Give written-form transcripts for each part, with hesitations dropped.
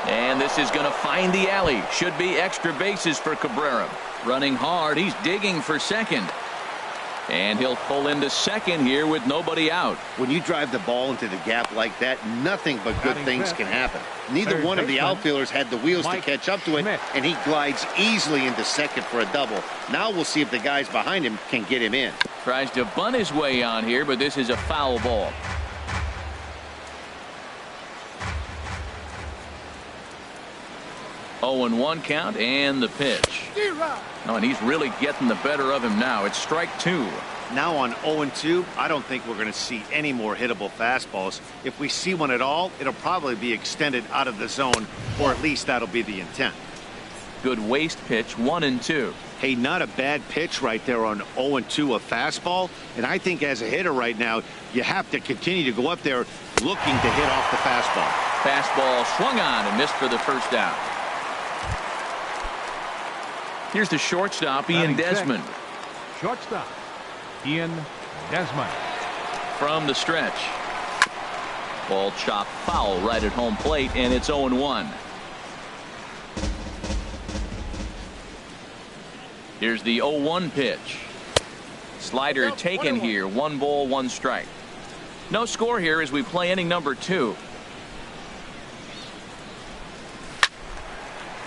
And this is going to find the alley. Should be extra bases for Cabrera. Running hard. He's digging for second. And he'll pull into second here with nobody out. When you drive the ball into the gap like that, nothing but good things can happen. Neither one of the outfielders had the wheels to catch up to it, and he glides easily into second for a double. Now we'll see if the guys behind him can get him in. Tries to bunt his way on here, but this is a foul ball. Oh, and 1 count, and the pitch. Oh, and he's really getting the better of him now. It's strike 2. Now on 0-2, I don't think we're going to see any more hittable fastballs. If we see one at all, it'll probably be extended out of the zone, or at least that'll be the intent. Good waist pitch, 1-2. Hey, not a bad pitch right there on 0-2, a fastball. And I think as a hitter right now, you have to continue to go up there looking to hit off the fastball. Fastball swung on and missed for the first out. Here's the shortstop, Ian Desmond. Shortstop, Ian Desmond. From the stretch. Ball chopped foul right at home plate, and it's 0-1. Here's the 0-1 pitch. Slider taken here. 1 ball, 1 strike. No score here as we play inning number 2.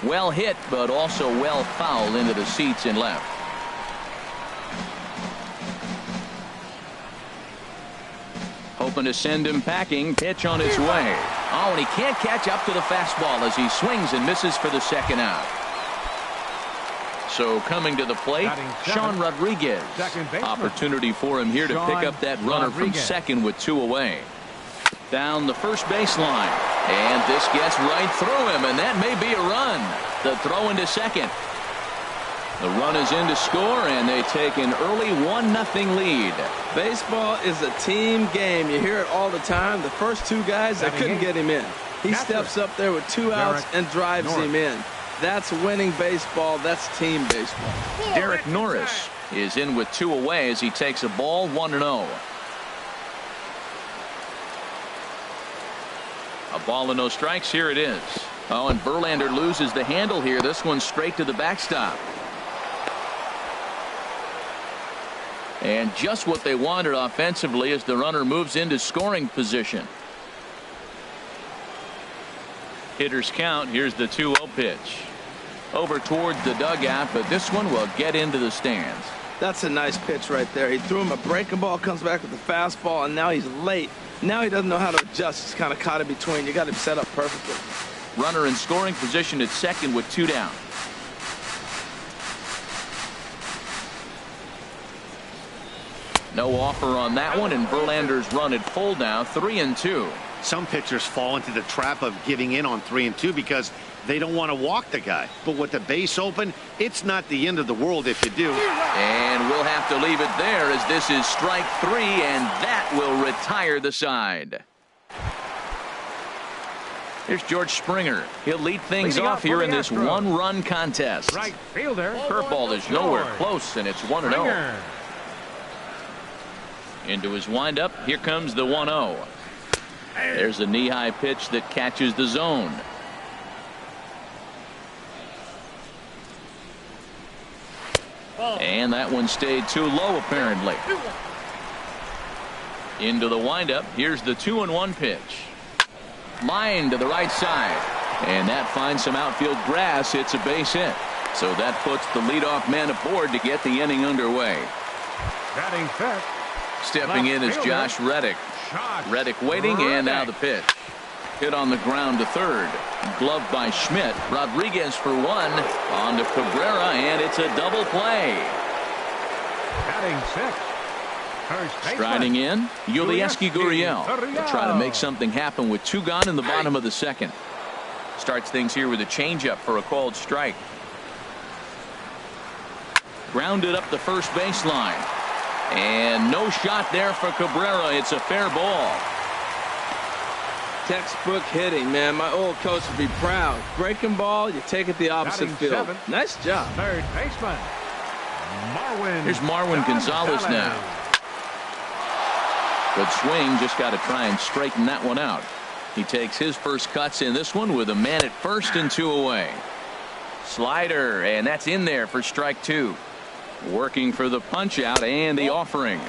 Well hit, but also well fouled into the seats in left. Hoping to send him packing. Pitch on its way. Oh, and he can't catch up to the fastball as he swings and misses for the second out. So coming to the plate, Sean Rodriguez. Opportunity for him here to pick up that runner from second with 2 away. Down the first baseline. And this gets right through him, and that may be a run. The throw into second. The run is in to score, and they take an early 1-0 lead. Baseball is a team game. You hear it all the time. The first 2 guys, they couldn't get him in. He steps up there with 2 outs and drives him in. That's winning baseball. That's team baseball. Derek Norris is in with 2 away as he takes a ball, 1-0. A ball and no strikes. Here it is. Oh, and Verlander loses the handle here. This one straight to the backstop. And just what they wanted offensively as the runner moves into scoring position. Hitters count. Here's the 2-0 pitch. Over towards the dugout, but this one will get into the stands. That's a nice pitch right there. He threw him a breaking ball, comes back with the fastball, and now he's late. Now he doesn't know how to adjust. He's kind of caught in between. You got him set up perfectly. Runner in scoring position at second with 2 down. No offer on that one, and Verlander's run at full now, 3-2. Some pitchers fall into the trap of giving in on 3-2 because they don't want to walk the guy. But with the base open, it's not the end of the world if you do. And we'll have to leave it there as this is strike 3, and that will retire the side. Here's George Springer. He'll lead things off here in this 1-run contest. Right fielder. Curveball is nowhere close, and it's 1-0. Into his windup. Here comes the 1-0. There's a knee-high pitch that catches the zone. And that one stayed too low, apparently. Into the windup. Here's the 2-1 pitch. Line to the right side. And that finds some outfield grass. It's a base hit. So that puts the leadoff man aboard to get the inning underway. Batting fifth. Stepping in is Josh Reddick. Reddick waiting, and now the pitch. Hit on the ground to third. Gloved by Schmidt. Rodriguez for 1. On to Cabrera, and it's a double play. Batting sixth. Striding in, Yulieski Gurriel. Will try to make something happen with 2 gone in the bottom of the second. Starts things here with a changeup for a called strike. Grounded up the first baseline. And no shot there for Cabrera. It's a fair ball. Textbook hitting, man. My old coach would be proud. Breaking ball, you take it the opposite field. Nice job. Third baseman, Marwin. Here's Marwin Gonzalez now. Good swing. Just got to try and straighten that one out. He takes his first cuts in this one with a man at first and 2 away. Slider, and that's in there for strike 2. Working for the punch out and the offering.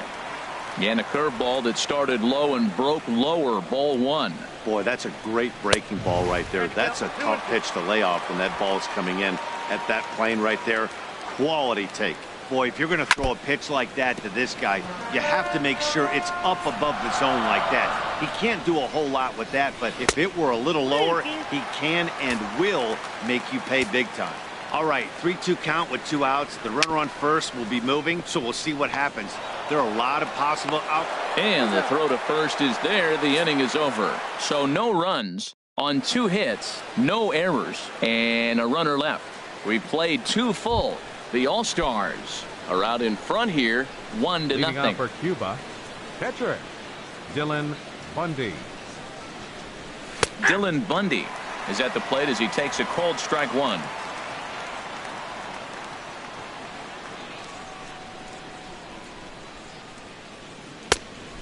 And a curveball that started low and broke lower, ball 1. Boy, that's a great breaking ball right there. That's a tough pitch to lay off when that ball is coming in at that plane right there. Quality take. Boy, if you're going to throw a pitch like that to this guy, you have to make sure it's up above the zone like that. He can't do a whole lot with that, but if it were a little lower, he can and will make you pay big time. All right, 3-2 count with 2 outs. The runner on first will be moving, so we'll see what happens. There are a lot of possible outs. And the throw to first is there. The inning is over. So no runs on 2 hits, no errors, and a runner left. We played 2 full. The All-Stars are out in front here, 1-0. Leading off for Cuba, catcher Dylan Bundy. Dylan Bundy is at the plate as he takes a cold strike 1.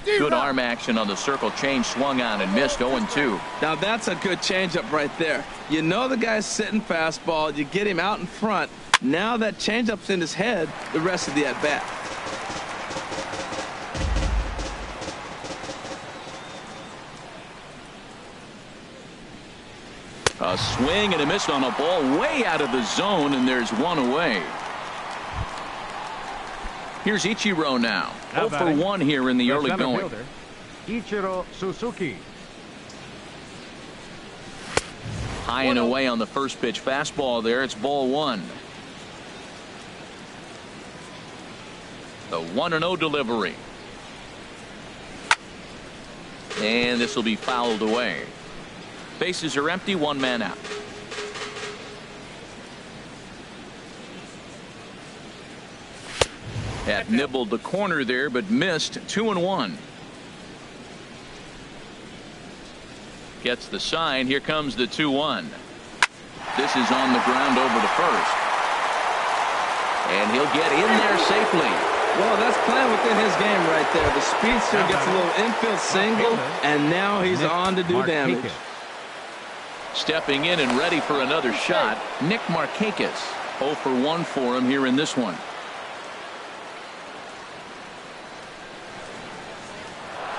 Good arm action on the circle change, swung on and missed. 0-2. Now that's a good changeup right there. You know the guy's sitting fastball. You get him out in front. Now that changeup's in his head the rest of the at bat. A swing and a miss on a ball way out of the zone, and there's 1 away. Here's Ichiro now. 0 for 1 here in the early going. Fielder, Ichiro Suzuki. High and away on the first pitch fastball there. It's ball 1. The 1-0 delivery. And this will be fouled away. Bases are empty, 1 man out. That nibbled the corner there, but missed. 2-1. Gets the sign. Here comes the 2-1. This is on the ground over to first. And he'll get in there safely. Well, that's playing within his game right there. The speedster gets a little infield single, and now he's on to do damage. Stepping in and ready for another shot, Nick Markakis. 0 for 1 for him here in this one.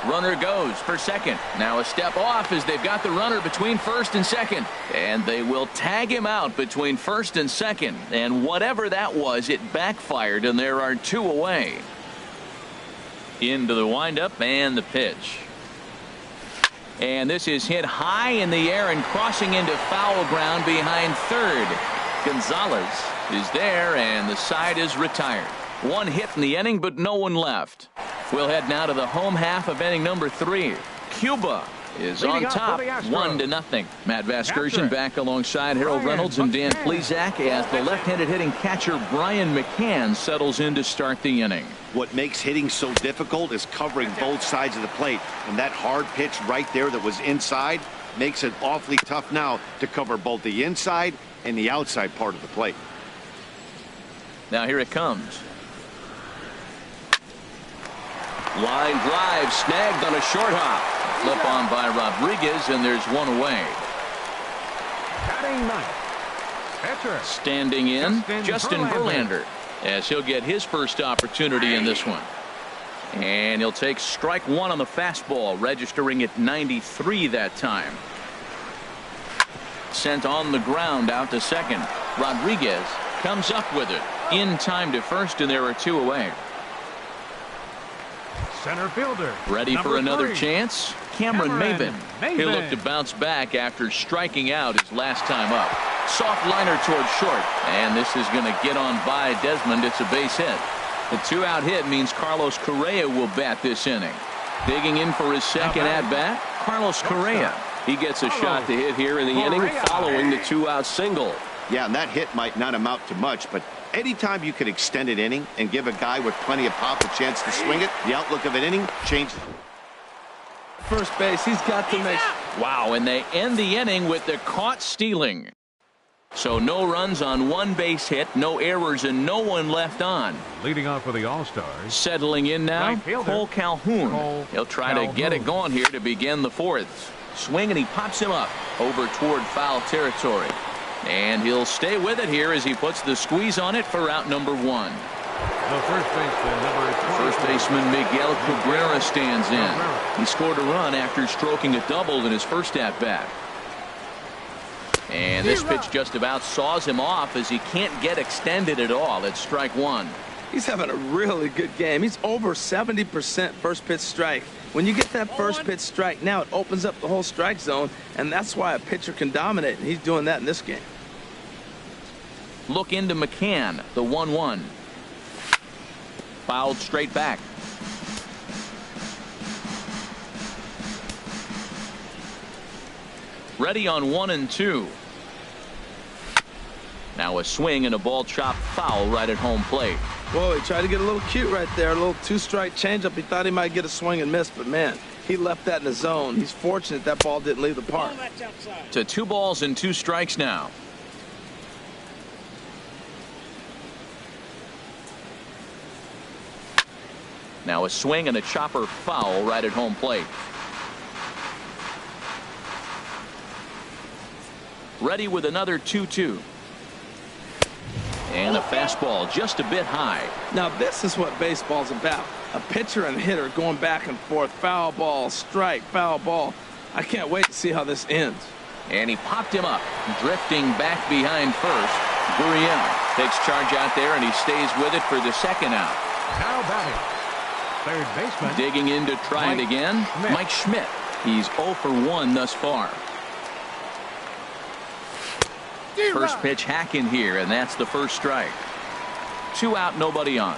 Runner goes for second. Now a step off as they've got the runner between first and second. And they will tag him out between first and second. And whatever that was, it backfired, and there are 2 away. Into the windup and the pitch. And this is hit high in the air and crossing into foul ground behind third. Gonzalez is there, and the side is retired. 1 hit in the inning, but no one left. We'll head now to the home half of inning number 3. Cuba is on top, 1-0. Matt Vasgersian back alongside Harold Reynolds and Dan Plesac as the left-handed hitting catcher Brian McCann settles in to start the inning. What makes hitting so difficult is covering both sides of the plate, and that hard pitch right there that was inside makes it awfully tough now to cover both the inside and the outside part of the plate. Now here it comes. Line drive snagged on a short hop. Flip on by Rodriguez, and there's 1 away. Batting 9th, catcher standing in Justin Verlander as he'll get his first opportunity in this one. And he'll take strike 1 on the fastball, registering at 93 that time. Sent on the ground out to second. Rodriguez comes up with it in time to first, and there are 2 away. Center fielder ready for another 3. chance. Cameron Maybin. He'll look to bounce back after striking out his last time up. Soft liner towards short, and this is going to get on by Desmond. It's a base hit. The 2-out hit means Carlos Correa will bat this inning. Digging in for his second at bat, Carlos Correa. He gets a shot to hit here in the inning following the 2-out single. Yeah, and that hit might not amount to much, but anytime you can extend an inning and give a guy with plenty of pop a chance to swing it, the outlook of an inning changes. First base, he's got to make. Wow, and they end the inning with the caught stealing. So no runs on 1 base hit, no errors, and no one left on. Leading off for the All-Stars. Settling in now, Cole Calhoun. He'll try to get it going here to begin the 4th. Swing, and he pops him up over toward foul territory. And he'll stay with it here as he puts the squeeze on it for out number 1. The First baseman Miguel Cabrera stands in. He scored a run after stroking a double in his first at-bat. And this pitch just about saws him off as he can't get extended at all. It's strike 1. He's having a really good game. He's over 70% first pitch strike. When you get that first pitch strike, now it opens up the whole strike zone, and that's why a pitcher can dominate, and he's doing that in this game. Look into McCann, the 1-1. Fouled straight back. Ready on 1 and 2. Now a swing and a ball chopped foul right at home plate. Whoa, he tried to get a little cute right there. A little 2-strike changeup. He thought he might get a swing and miss, but man, he left that in the zone. He's fortunate that ball didn't leave the park. To 2 balls and 2 strikes now. Now a swing and a chopper foul right at home plate. Ready with another 2-2. And a fastball just a bit high. Now this is what baseball's about. A pitcher and hitter going back and forth. Foul ball, strike, foul ball. I can't wait to see how this ends. And he popped him up, drifting back behind first. Gurriel takes charge out there, and he stays with it for the second out. Now batting, third baseman. Digging in to try it again, Mike Schmidt. He's 0 for 1 thus far. First pitch hack in here, and that's the first strike. 2 out, nobody on.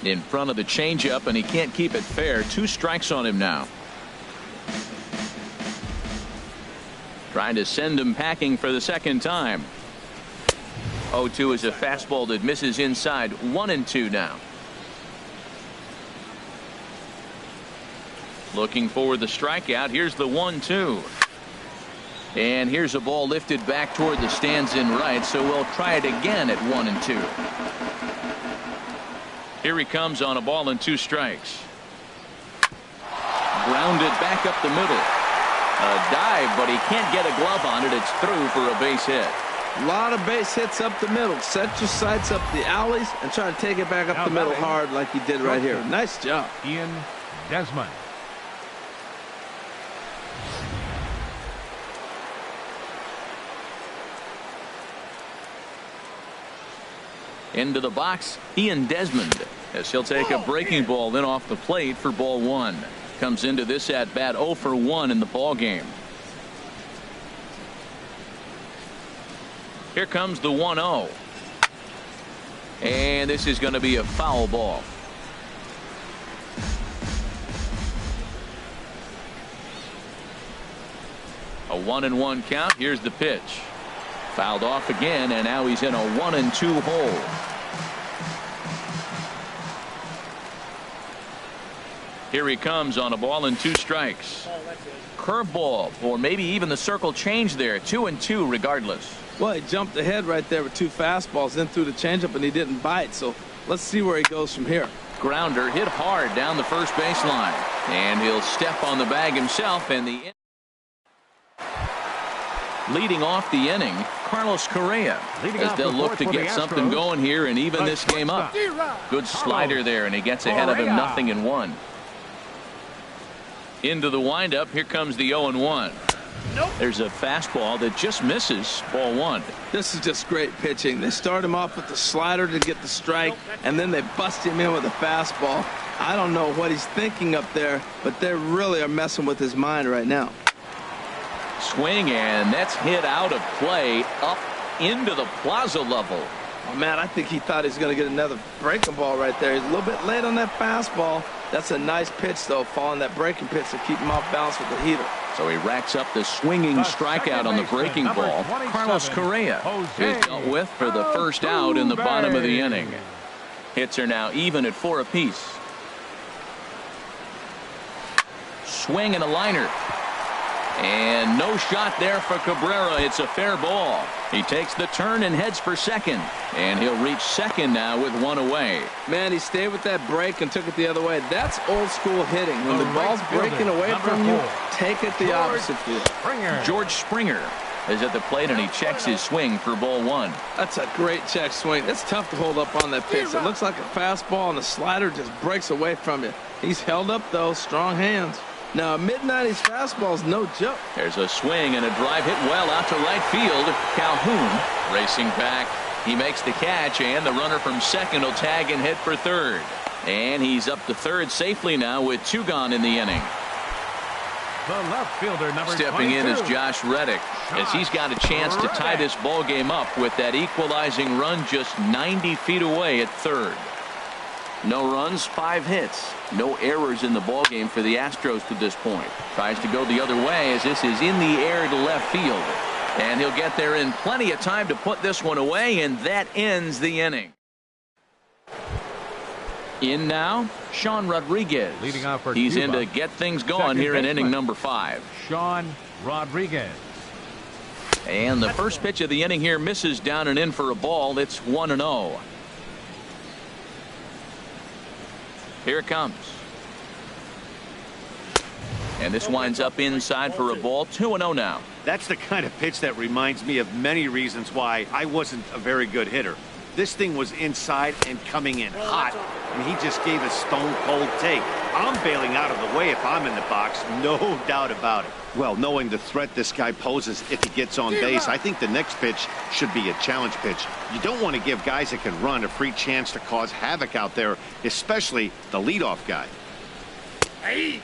In front of the changeup, and he can't keep it fair. 2 strikes on him now. Trying to send him packing for the second time. 0-2 is a fastball that misses inside. 1 and 2 now. Looking for the strikeout. Here's the 1-2. And here's a ball lifted back toward the stands in right, so we'll try it again at 1 and 2. Here he comes on a ball and 2 strikes. Grounded back up the middle. A dive, but he can't get a glove on it. It's through for a base hit. A lot of base hits up the middle. Set your sights up the alleys and try to take it back up the middle hard like he did right here. Nice job. Ian Desmond. Into the box, Ian Desmond, as he'll take a breaking ball in off the plate for ball 1. Comes into this at bat 0 for 1 in the ball game. Here comes the 1-0. And this is going to be a foul ball. A 1-1 count. Here's the pitch. Fouled off again, and now he's in a 1-2 hole. Here he comes on a ball and 2 strikes. Curveball, or maybe even the circle change there. 2-2 regardless. Well, he jumped ahead right there with 2 fastballs, then threw the changeup, and he didn't bite. So let's see where he goes from here. Grounder hit hard down the first baseline, and he'll step on the bag himself. And leading off the inning, Carlos Correa, as they'll look to get something going here and even this game up. Good slider there, and he gets ahead of him 0-1. Into the windup, here comes the 0-1. There's a fastball that just misses ball 1. This is just great pitching. They start him off with the slider to get the strike, and then they bust him in with a fastball. I don't know what he's thinking up there, but they really are messing with his mind right now. Swing, and that's hit out of play up into the plaza level. Oh, man, I think he thought he was going to get another breaking ball right there. He's a little bit late on that fastball. That's a nice pitch, though, following that breaking pitch to keep him off balance with the heater. So he racks up the swinging strikeout on the breaking ball. Carlos Correa is dealt with for the first out in the bottom of the inning. Hits are now even at 4 apiece. Swing and a liner. And no shot there for Cabrera. It's a fair ball. He takes the turn and heads for second. And he'll reach second now with one away. Man, he stayed with that break and took it the other way. That's old school hitting. When the ball's breaking away from you, take it the opposite field. George Springer is at the plate, and he checks his swing for ball one. That's a great check swing. It's tough to hold up on that pitch. It looks like a fastball, and the slider just breaks away from you. He's held up, though. Strong hands. Now, a mid-90s fastball is no joke. There's a swing and a drive hit well out to right field. Calhoun racing back. He makes the catch, and the runner from second will tag and hit for third. And he's up to third safely now with 2 gone in the inning. The left fielder, number Stepping 22. in is Josh Reddick, as he's got a chance to tie this ball game up with that equalizing run just 90 feet away at third. No runs, 5 hits. No errors in the ball game for the Astros to this point. Tries to go the other way as this is in the air to left field. And he'll get there in plenty of time to put this one away, and that ends the inning. In now, Sean Rodriguez. Leading off for He's Cuba. in to get things going here in inning number 5. Sean Rodriguez. And the first pitch of the inning here misses down and in for a ball. It's 1-0. Here it comes. And this winds up inside for a ball. 2-0 now. That's the kind of pitch that reminds me of many reasons why I wasn't a very good hitter. This thing was inside and coming in hot, and he just gave a stone-cold take. I'm bailing out of the way if I'm in the box, no doubt about it. Well, knowing the threat this guy poses if he gets on base, I think the next pitch should be a challenge pitch. You don't want to give guys that can run a free chance to cause havoc out there, especially the leadoff guy.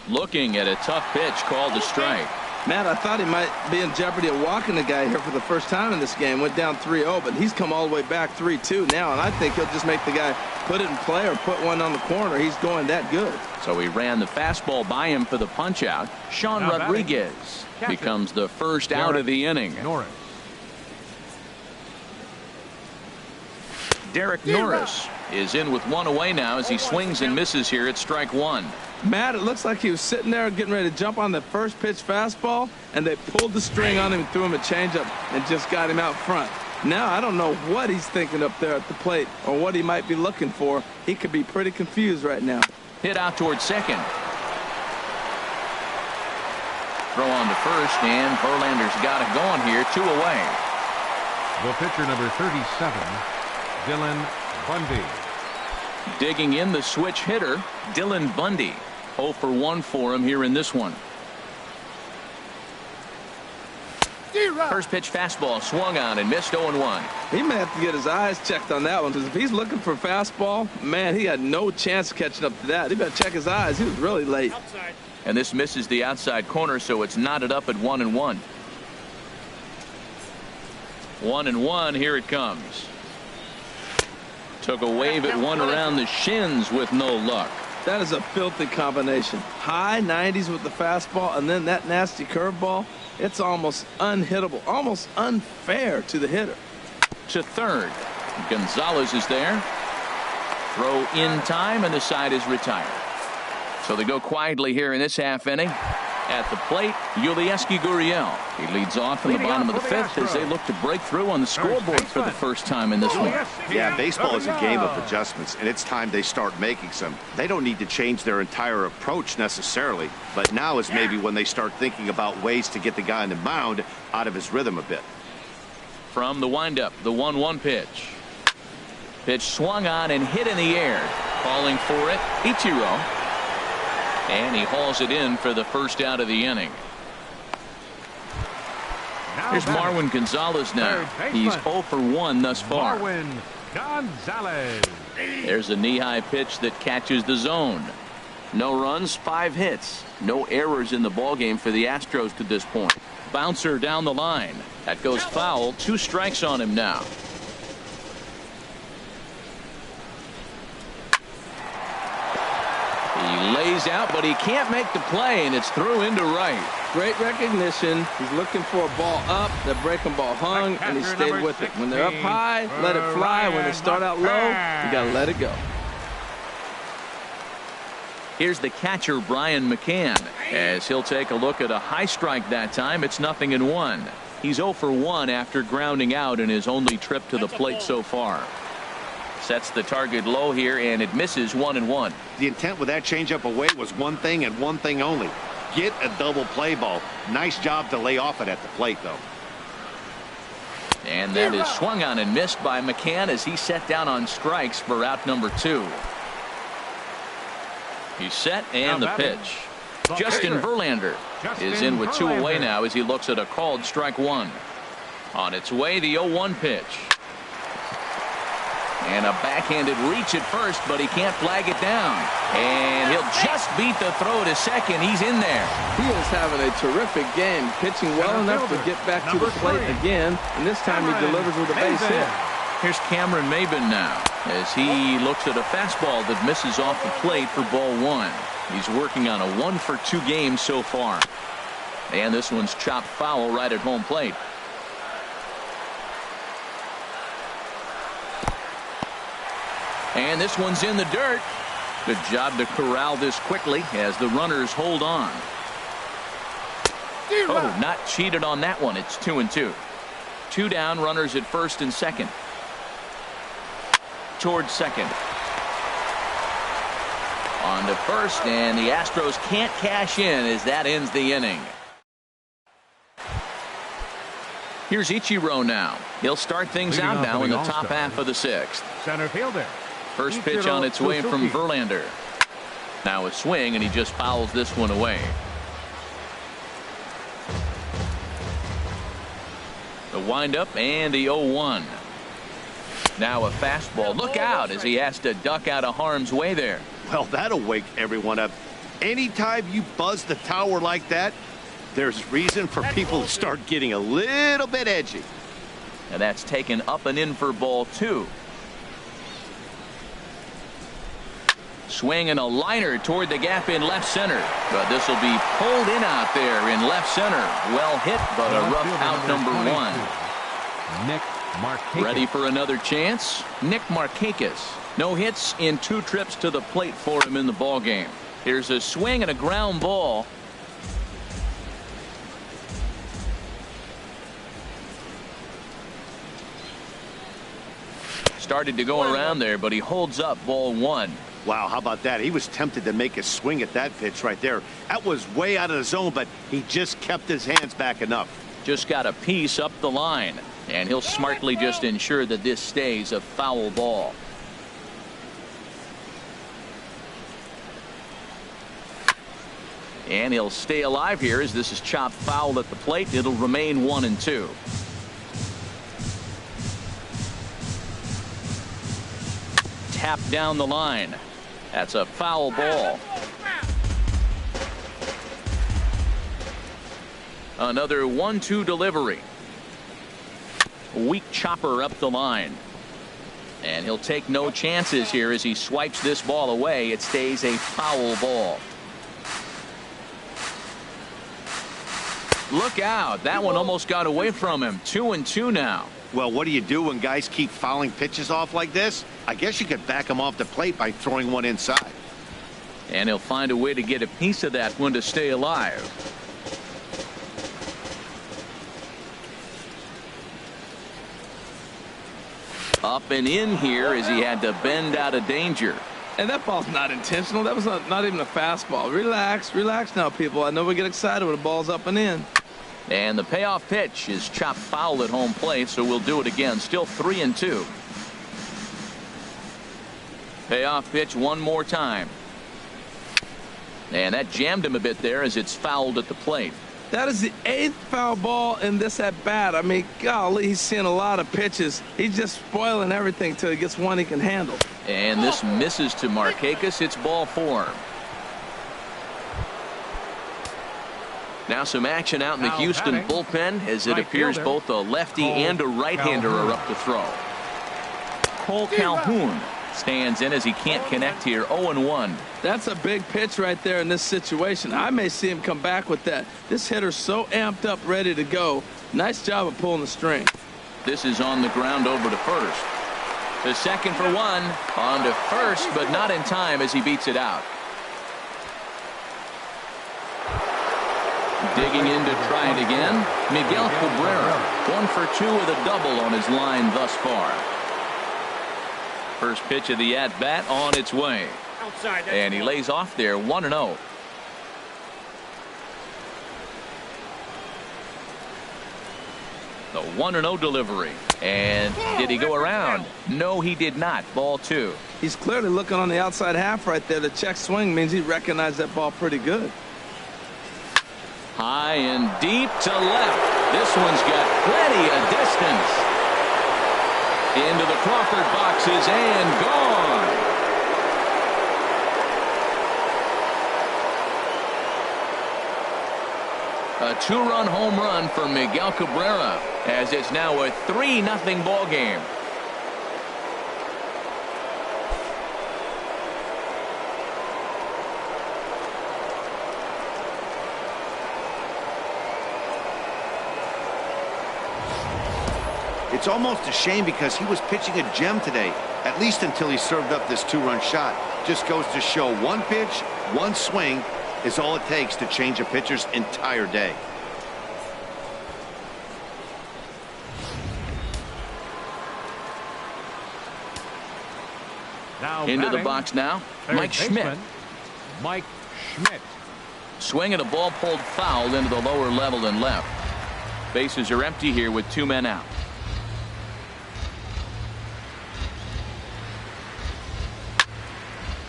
Looking at a tough pitch called a strike. Matt, I thought he might be in jeopardy of walking the guy here for the first time in this game. Went down 3-0, but he's come all the way back 3-2 now, and I think he'll just make the guy put it in play or put one on the corner. He's going that good. So he ran the fastball by him for the punch out. Sean Rodriguez becomes the first out of the inning. Derek Norris is in with one away now as he swings and misses here at strike one. Matt, it looks like he was sitting there getting ready to jump on the first pitch fastball, and they pulled the string on him and threw him a changeup and just got him out front. Now, I don't know what he's thinking up there at the plate or what he might be looking for. He could be pretty confused right now. Hit out towards second. Throw on to first, and Verlander's got it going here. 2 away. The pitcher, number 37, Dylan Bundy. Digging in the switch hitter, Dylan Bundy. 0 for 1 for him here in this one. First pitch fastball swung on and missed 0-1. He may have to get his eyes checked on that one, because if he's looking for a fastball, man, he had no chance of catching up to that. He better check his eyes. He was really late. Outside. And this misses the outside corner, so it's knotted up at 1-1. 1-1. Here it comes. Took a wave at one around the shins with no luck. That is a filthy combination. High 90s with the fastball and then that nasty curveball. It's almost unhittable, almost unfair to the hitter. To third. Gonzalez is there. Throw in time, and the side is retired. So they go quietly here in this half inning. At the plate, Yulieski Gurriel. He leads off in the bottom of the fifth as they look to break through on the scoreboard for the first time in this one. Yeah, baseball is a game of adjustments, and it's time they start making some. They don't need to change their entire approach necessarily, but now is maybe when they start thinking about ways to get the guy on the mound out of his rhythm a bit. From the windup, the 1-1 pitch. Pitch swung on and hit in the air. Calling for it, Ichiro. And he hauls it in for the first out of the inning. Here's Marwin Gonzalez now. He's 0 for 1 thus far. Marwin Gonzalez. There's a knee-high pitch that catches the zone. No runs, 5 hits. No errors in the ballgame for the Astros to this point. Bouncer down the line. That goes foul. 2 strikes on him now. He lays out, but he can't make the play, and it's through into right. Great recognition. He's looking for a ball up. That breaking ball hung, and he stayed with it. When they're up high, let it fly. When they start out low, you got to let it go. Here's the catcher, Brian McCann, as he'll take a look at a high strike that time. It's 0-1. He's 0 for 1 after grounding out in his only trip to the plate so far. Sets the target low here, and it misses 1-1. The intent with that changeup away was one thing and one thing only. Get a double play ball. Nice job to lay off it at the plate, though. And that is swung on and missed by McCann as he set down on strikes for out number 2. He's set, and the pitch. Justin Verlander is in with 2 away now as he looks at a called strike 1. On its way, the 0-1 pitch. And a backhanded reach at first, but he can't flag it down. And he'll just beat the throw to second. He's in there. He is having a terrific game, pitching well enough to get back to the plate again, and this time he delivers with a base hit. Here's Cameron Maybin now as he looks at a fastball that misses off the plate for ball 1. He's working on a 1 for 2 game so far. And this one's chopped foul right at home plate. And this one's in the dirt. Good job to corral this quickly as the runners hold on. Oh, not cheated on that one. It's 2-2. 2 down, runners at first and second. Towards second. On to first, and the Astros can't cash in as that ends the inning. Here's Ichiro now. He'll start things out now in the top half of the 6th. Center fielder. First pitch on its way from Verlander. Now a swing, and he just fouls this one away. The windup and the 0-1. Now a fastball. Look out as he has to duck out of harm's way there. Well, that'll wake everyone up. Anytime you buzz the tower like that, there's reason for people to start getting a little bit edgy. And that's taken up and in for ball 2. Swing and a liner toward the gap in left center. But this will be pulled in out there in left center. Well hit, but a rough out number 1. Nick Markakis. Ready for another chance? Nick Markakis. No hits in 2 trips to the plate for him in the ball game. Here's a swing and a ground ball. Started to go around there, but he holds up ball 1. Wow, how about that? He was tempted to make a swing at that pitch right there. That was way out of the zone, but he just kept his hands back enough. Just got a piece up the line, and he'll smartly just ensure that this stays a foul ball. And he'll stay alive here as this is chopped foul at the plate. It'll remain 1-2. Tap down the line. That's a foul ball. Another 1-2 delivery. Weak chopper up the line. And he'll take no chances here as he swipes this ball away. It stays a foul ball. Look out. That one almost got away from him. 2-2 now. Well, what do you do when guys keep fouling pitches off like this? I guess you could back them off the plate by throwing one inside. And he'll find a way to get a piece of that one to stay alive. Up and in here as he had to bend out of danger. And that ball's not intentional. That was not even a fastball. Relax, relax now, people. I know we get excited when the ball's up and in. And the payoff pitch is chopped foul at home plate, so we'll do it again. Still 3-2. Payoff pitch one more time. And that jammed him a bit there as it's fouled at the plate. That is the 8th foul ball in this at bat. I mean, golly, he's seeing a lot of pitches. He's just spoiling everything till he gets one he can handle. And this misses to Markakis. It's ball 4. Now some action out in the Houston bullpen as it appears both a lefty and a right-hander are up to throw. Cole Calhoun stands in as he can't connect here. 0-1. That's a big pitch right there in this situation. I may see him come back with that. This hitter's so amped up, ready to go. Nice job of pulling the string. This is on the ground over to first. To second for 1. On to first, but not in time as he beats it out. Digging in to try it again, Miguel Cabrera. 1 for 2 with a double on his line thus far. First pitch of the at-bat on its way. And he lays off there 1-0. The 1-0 delivery. And did he go around? No, he did not. Ball 2. He's clearly looking on the outside half right there. The check swing means he recognized that ball pretty good. High and deep to left. This one's got plenty of distance. Into the Crawford boxes and gone. A 2-run home run for Miguel Cabrera, as it's now a 3-0 ball game. It's almost a shame because he was pitching a gem today, at least until he served up this 2-run shot. Just goes to show one pitch, one swing is all it takes to change a pitcher's entire day. Now into the box now, Mike Schmidt. Mike Schmidt. Swing and a ball pulled foul into the lower level and left. Bases are empty here with 2 men out.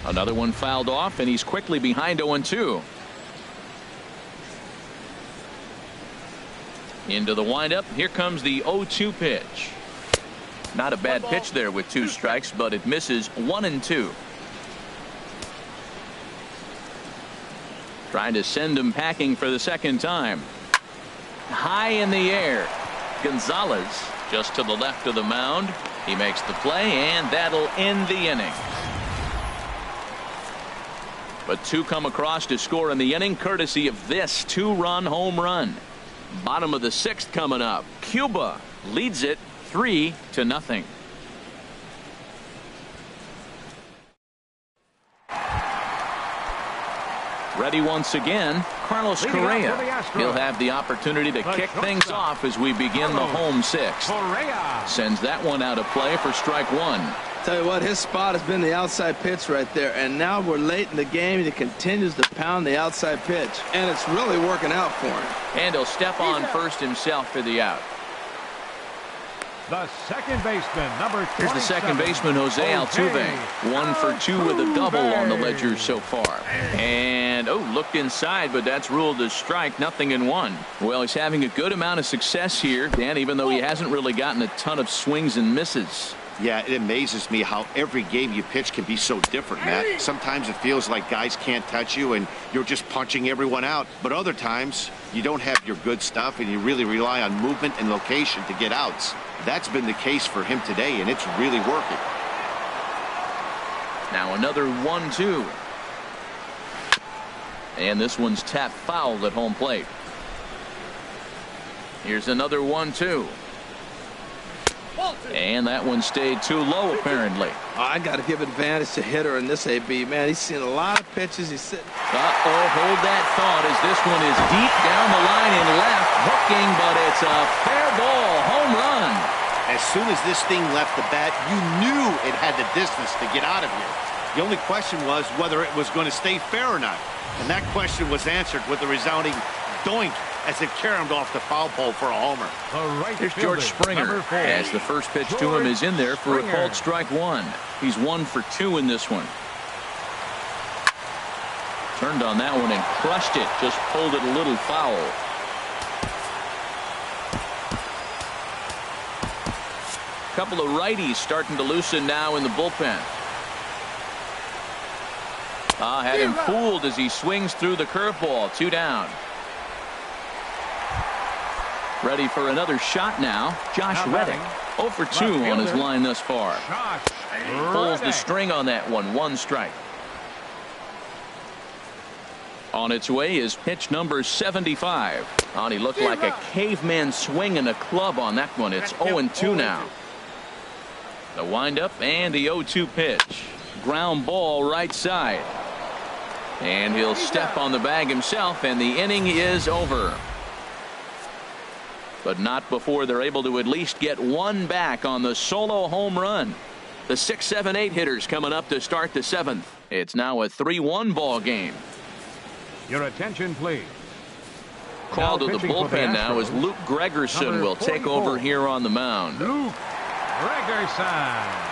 Another one fouled off, and he's quickly behind 0-2. Into the windup. Here comes the 0-2 pitch. Not a bad pitch there with 2 strikes, but it misses 1-2. Trying to send him packing for the second time. High in the air. Gonzalez just to the left of the mound. He makes the play, and that'll end the inning. But 2 come across to score in the inning, courtesy of this 2-run home run. Bottom of the 6th coming up. Cuba leads it 3-0. Ready once again, Carlos Correa. He'll have the opportunity to kick things off as we begin the home 6th. Sends that one out of play for strike 1. Tell you what, his spot has been the outside pitch right there, and now we're late in the game and he continues to pound the outside pitch, and it's really working out for him. And he'll step on first himself for the out. The second baseman, number 27. Here's the second baseman, Jose Altuve. 1 for 2 with a double on the ledger so far. And, looked inside, but that's ruled as strike, 0-1. Well, he's having a good amount of success here, Dan, even though he hasn't really gotten a ton of swings and misses. Yeah, it amazes me how every game you pitch can be so different, Matt. Sometimes it feels like guys can't touch you and you're just punching everyone out. But other times, you don't have your good stuff and you really rely on movement and location to get outs. That's been the case for him today, and it's really working. Now another 1-2. And this one's tapped foul at home plate. Here's another 1-2. And that one stayed too low, apparently. I got to give advantage to hitter in this AB. Man, he's seen a lot of pitches. He's sitting. Hold that thought as this one is deep down the line and left, hooking, but it's a fair ball, home run. As soon as this thing left the bat, you knew it had the distance to get out of here. The only question was whether it was going to stay fair or not. And that question was answered with a resounding doink as it caromed off the foul pole for a homer. Here's George Springer as the first pitch to him is in there for a called strike 1. He's 1 for 2 in this one. Turned on that one and crushed it. Just pulled it a little foul. Couple of righties starting to loosen now in the bullpen. Had him fooled as he swings through the curveball. 2 down. Ready for another shot now. Josh Reddick. 0 for 2 on his line thus far. Pulls the string on that one. 1 strike. On its way is pitch number 75. He looked like a caveman swinging a club on that one. It's 0-2 now. The windup and the 0-2 pitch. Ground ball right side. And he'll step on the bag himself, and the inning is over. But not before they're able to at least get one back on the solo home run. The 6, 7, 8 hitters coming up to start the 7th. It's now a 3-1 ball game. Your attention, please. Called to the bullpen now as Luke Gregerson will take over here on the mound. Luke Gregerson.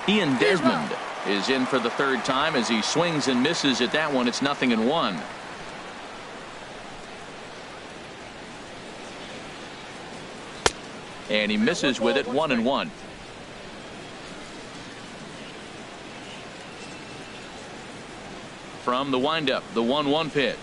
Ian Desmond is in for the 3rd time as he swings and misses at that one. It's 0-1. And he misses with it, 1-1. From the windup, the 1-1 pitch.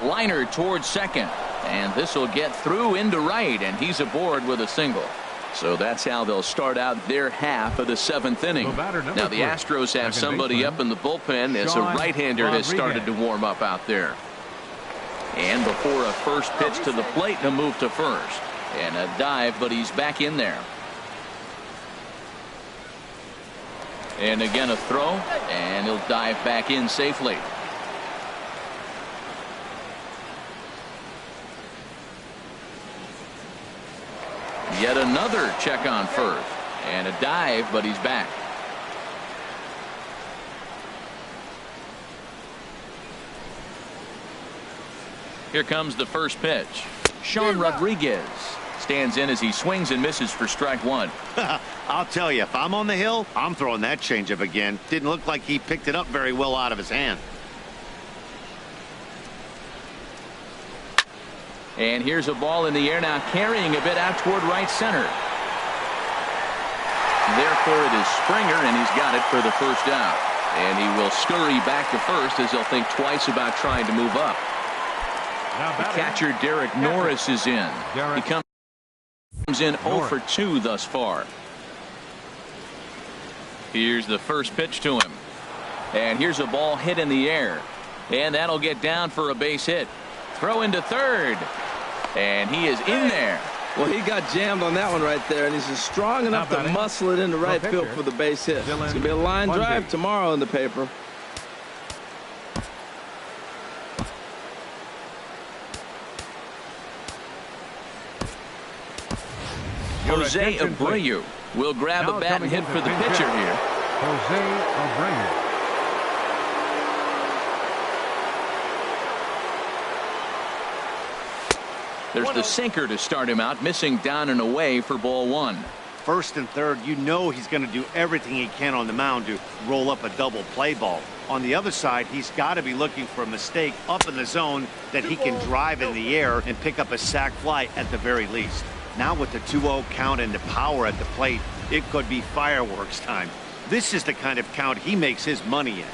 Liner towards second. And this will get through into right, and he's aboard with a single. So that's how they'll start out their half of the 7th inning. Now the Astros have somebody up in the bullpen as a right-hander has started to warm up out there. And before a first pitch to the plate, a move to first. And a dive, but he's back in there. And again a throw, and he'll dive back in safely. Yet another check on first. And a dive, but he's back. Here comes the first pitch. Sean Rodriguez stands in as he swings and misses for strike 1. I'll tell you, if I'm on the hill, I'm throwing that changeup again. Didn't look like he picked it up very well out of his hand. And here's a ball in the air now, carrying a bit out toward right center. Therefore it is Springer, and he's got it for the first out. And he will scurry back to first as he'll think twice about trying to move up. The catcher Derek Norris is in. He comes in 0 for 2 thus far. Here's the first pitch to him. And here's a ball hit in the air. And that'll get down for a base hit. Throw into third. And he is in there. Well, he got jammed on that one right there, and he's just strong enough to muscle it into right field for the base hit. It's going to be a line drive tomorrow in the paper. Jose Abreu will grab a bat and hit for the pitcher here. Jose Abreu. There's the sinker to start him out, missing down and away for ball 1. First and third, you know he's going to do everything he can on the mound to roll up a double play ball. On the other side, he's got to be looking for a mistake up in the zone that he can drive in the air and pick up a sac fly at the very least. Now with the 2-0 count and the power at the plate, it could be fireworks time. This is the kind of count he makes his money in.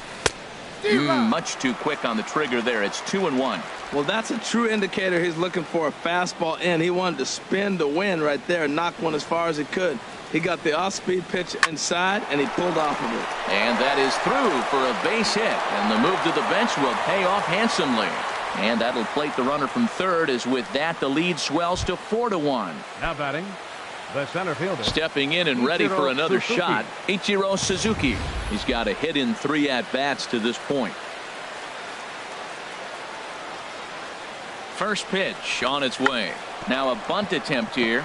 Much too quick on the trigger there. It's 2-1. Well, that's a true indicator he's looking for a fastball in. He wanted to spin to win right there and knock one as far as he could. He got the off-speed pitch inside, and he pulled off of it. And that is through for a base hit. And the move to the bench will pay off handsomely. And that'll plate the runner from third, as with that the lead swells to 4-1. Now batting, the center fielder. Stepping in and ready for another shot, Ichiro Suzuki. He's got a hit in 3 at-bats to this point. First pitch on its way. Now a bunt attempt here.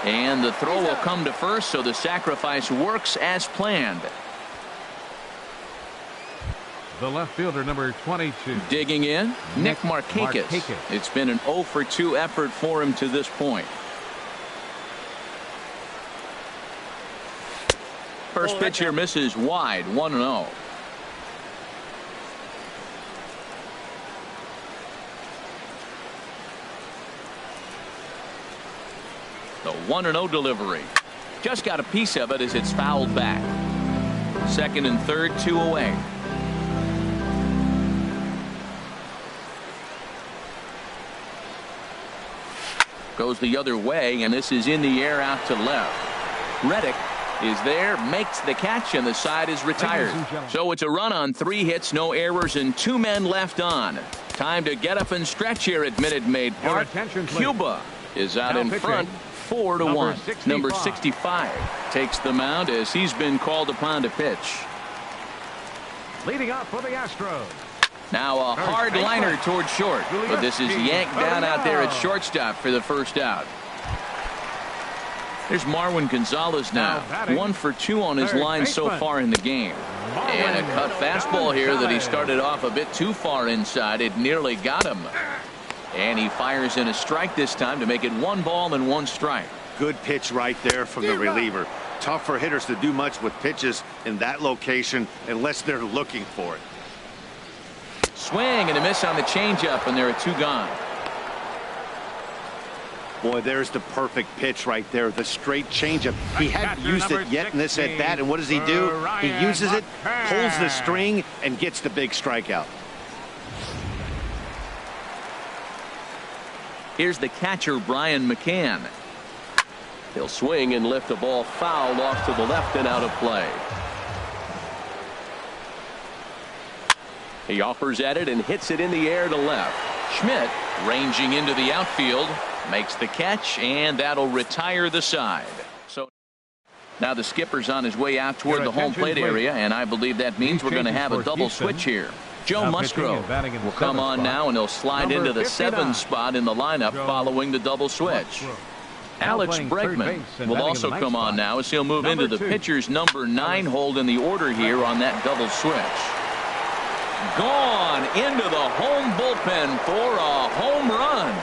And the throw will come to first, so the sacrifice works as planned. The left fielder, number 22. Digging in, Nick Markakis. It's been an 0 for 2 effort for him to this point. First pitch here misses wide, 1-0. The 1-0 delivery. Just got a piece of it as it's fouled back. Second and third, 2 away. Goes the other way, and this is in the air out to left. Reddick is there, makes the catch, and the side is retired. So it's a run on 3 hits, no errors, and 2 men left on. Time to get up and stretch here at Minute Maid Park. Cuba is out in front, 4-1. Number 65 takes the mound as he's been called upon to pitch. Leading up for the Astros. Now a hard liner towards short, but this is yanked down out there at shortstop for the first out. There's Marwin Gonzalez now. 1 for 2 on his line so far in the game. And a cut fastball here that he started off a bit too far inside. It nearly got him. And he fires in a strike this time to make it 1 ball and 1 strike. Good pitch right there from the reliever. Tough for hitters to do much with pitches in that location unless they're looking for it. Swing and a miss on the changeup, and there are 2 gone. Boy, there's the perfect pitch right there. The straight changeup. He hadn't used it yet in this at bat, and what does he do? He uses it, pulls the string, and gets the big strikeout. Here's the catcher, Brian McCann. He'll swing and lift a ball foul off to the left and out of play. He offers at it and hits it in the air to left. Schmidt, ranging into the outfield, makes the catch, and that'll retire the side. So now the skipper's on his way out toward the home plate area, and I believe that means we're going to have a double switch here. Joe Musgrove will come on now, and he'll slide into the 7th spot in the lineup following the double switch. Alex Bregman will also come on now as he'll move into the pitcher's number 9 hold in the order here on that double switch. Gone into the home bullpen for a home run.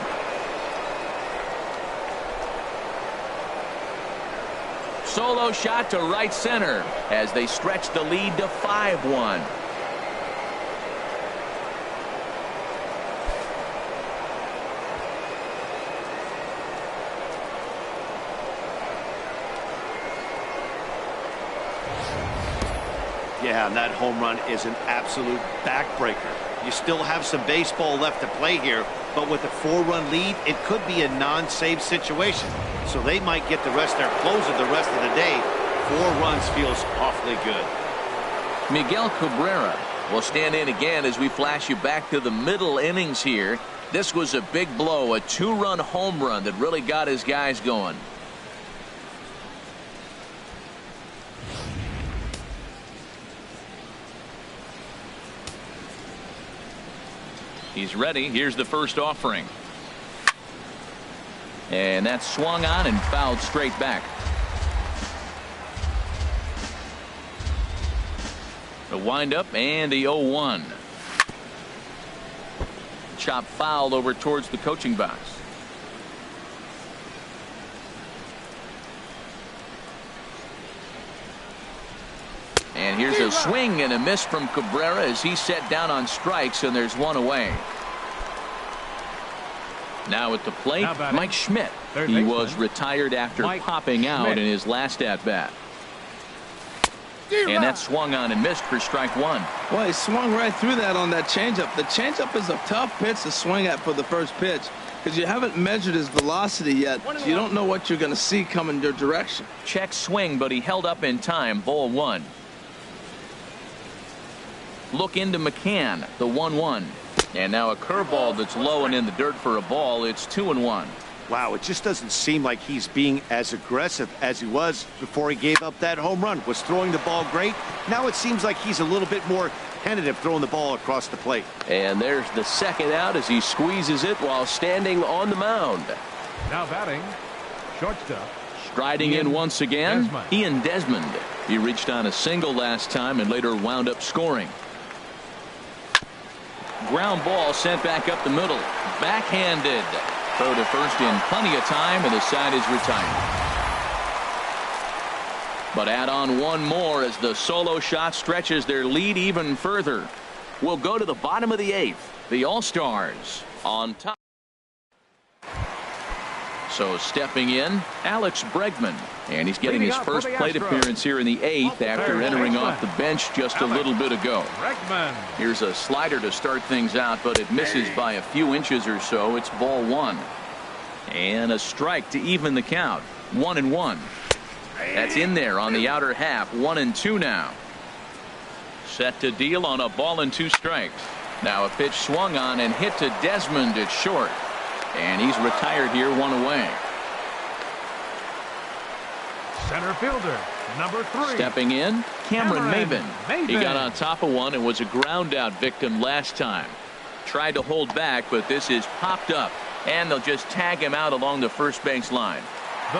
Solo shot to right center as they stretch the lead to 5-1. Yeah, and that home run is an absolute backbreaker. You still have some baseball left to play here, but with a 4-run lead, it could be a non-save situation. So they might get the rest of their closer the rest of the day. 4 runs feels awfully good. Miguel Cabrera will stand in again as we flash you back to the middle innings here. This was a big blow, a 2-run home run that really got his guys going. He's ready. Here's the first offering. And that's swung on and fouled straight back. The windup and the 0-1. Chop foul over towards the coaching box. And here's a swing and a miss from Cabrera as he's set down on strikes, and there's 1 away. Now at the plate, Mike Schmidt. He was retired after popping out in his last at-bat. And that swung on and missed for strike 1. Well, he swung right through that on that changeup. The changeup is a tough pitch to swing at for the first pitch because you haven't measured his velocity yet. So you don't know what you're going to see coming your direction. Check swing, but he held up in time. Ball 1. Look into McCann, the 1-1. And now a curveball that's low and in the dirt for a ball. It's 2-1. Wow, it just doesn't seem like he's being as aggressive as he was before he gave up that home run. Was throwing the ball great. Now it seems like he's a little bit more tentative throwing the ball across the plate. And there's the second out as he squeezes it while standing on the mound. Now batting, shortstop. Striding in once again, Ian Desmond. He reached on a single last time and later wound up scoring. Ground ball sent back up the middle. Backhanded. Throw to first in plenty of time, and the side is retired. But add on 1 more as the solo shot stretches their lead even further. We'll go to the bottom of the 8th. The All-Stars on top. So stepping in, Alex Bregman. And he's getting his first plate appearance here in the 8th after entering off the bench just a little bit ago. Here's a slider to start things out, but it misses by a few inches or so. It's ball 1. And a strike to even the count. 1-1. That's in there on the outer half. 1-2 now. Set to deal on a ball and 2 strikes. Now a pitch swung on and hit to Desmond at short. And he's retired here, 1 away. Center fielder, number 3. Stepping in, Cameron Maven. He got on top of one and was a ground out victim last time. Tried to hold back, but this is popped up, and they'll just tag him out along the first base line.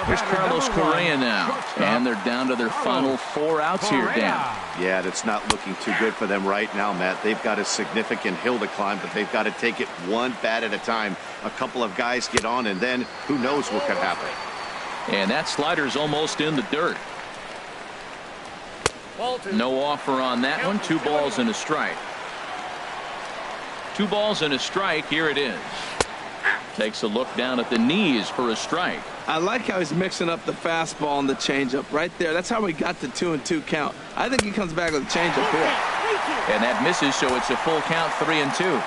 Here's Carlos Correa now, and they're down to their final 4 outs here, Dan. Yeah, that's not looking too good for them right now, Matt. They've got a significant hill to climb, but they've got to take it one bat at a time. A couple of guys get on, and then who knows what could happen. And that slider's almost in the dirt. No offer on that one. 2 balls and a strike. 2 balls and a strike. Here it is. Takes a look down at the knees for a strike. I like how he's mixing up the fastball and the changeup right there. That's how we got the 2-2 count. I think he comes back with a changeup here. And that misses, so it's a full count, 3-2.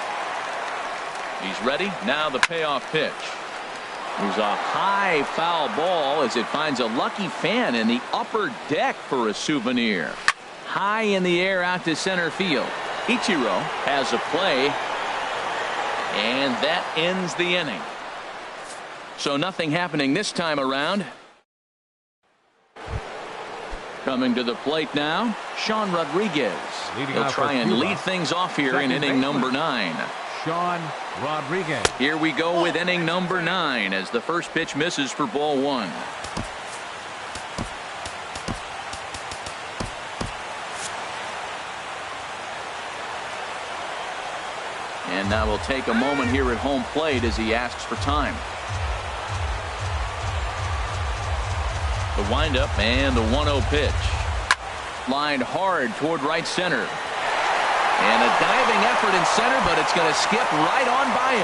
He's ready. Now the payoff pitch. There's a high foul ball as it finds a lucky fan in the upper deck for a souvenir. High in the air out to center field. Ichiro has a play. And that ends the inning. So nothing happening this time around. Coming to the plate now, Sean Rodriguez. He'll try and lead things off here in inning number 9. Sean Rodriguez. Here we go with inning number 9 as the first pitch misses for ball 1. And now we'll take a moment here at home plate as he asks for time. The windup and the 1-0 pitch. Lined hard toward right center. And a diving effort in center, but it's going to skip right on by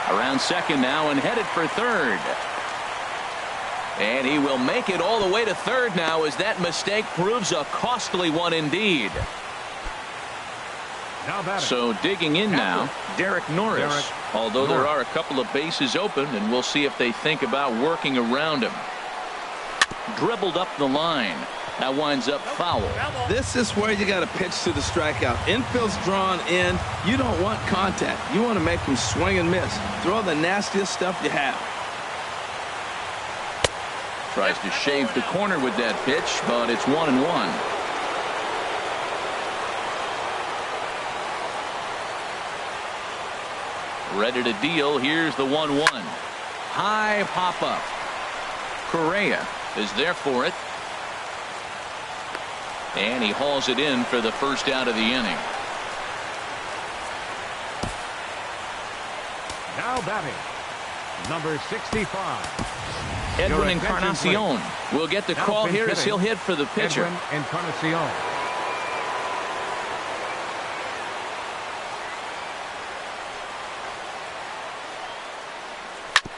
him. Around second now and headed for third. And he will make it all the way to third now as that mistake proves a costly one indeed. So digging in now, Derek Norris. Although there are a couple of bases open, and we'll see if they think about working around him. Dribbled up the line. That winds up foul. This is where you got to pitch to the strikeout. Infield's drawn in. You don't want contact. You want to make them swing and miss. Throw the nastiest stuff you have. Tries to shave the corner with that pitch, but it's 1-1. Ready to deal. Here's the 1-1. High pop up. Correa is there for it. And he hauls it in for the first out of the inning. Now batting, number 65. Edwin Encarnacion will get the call here as he'll hit for the pitcher. Edwin Encarnacion.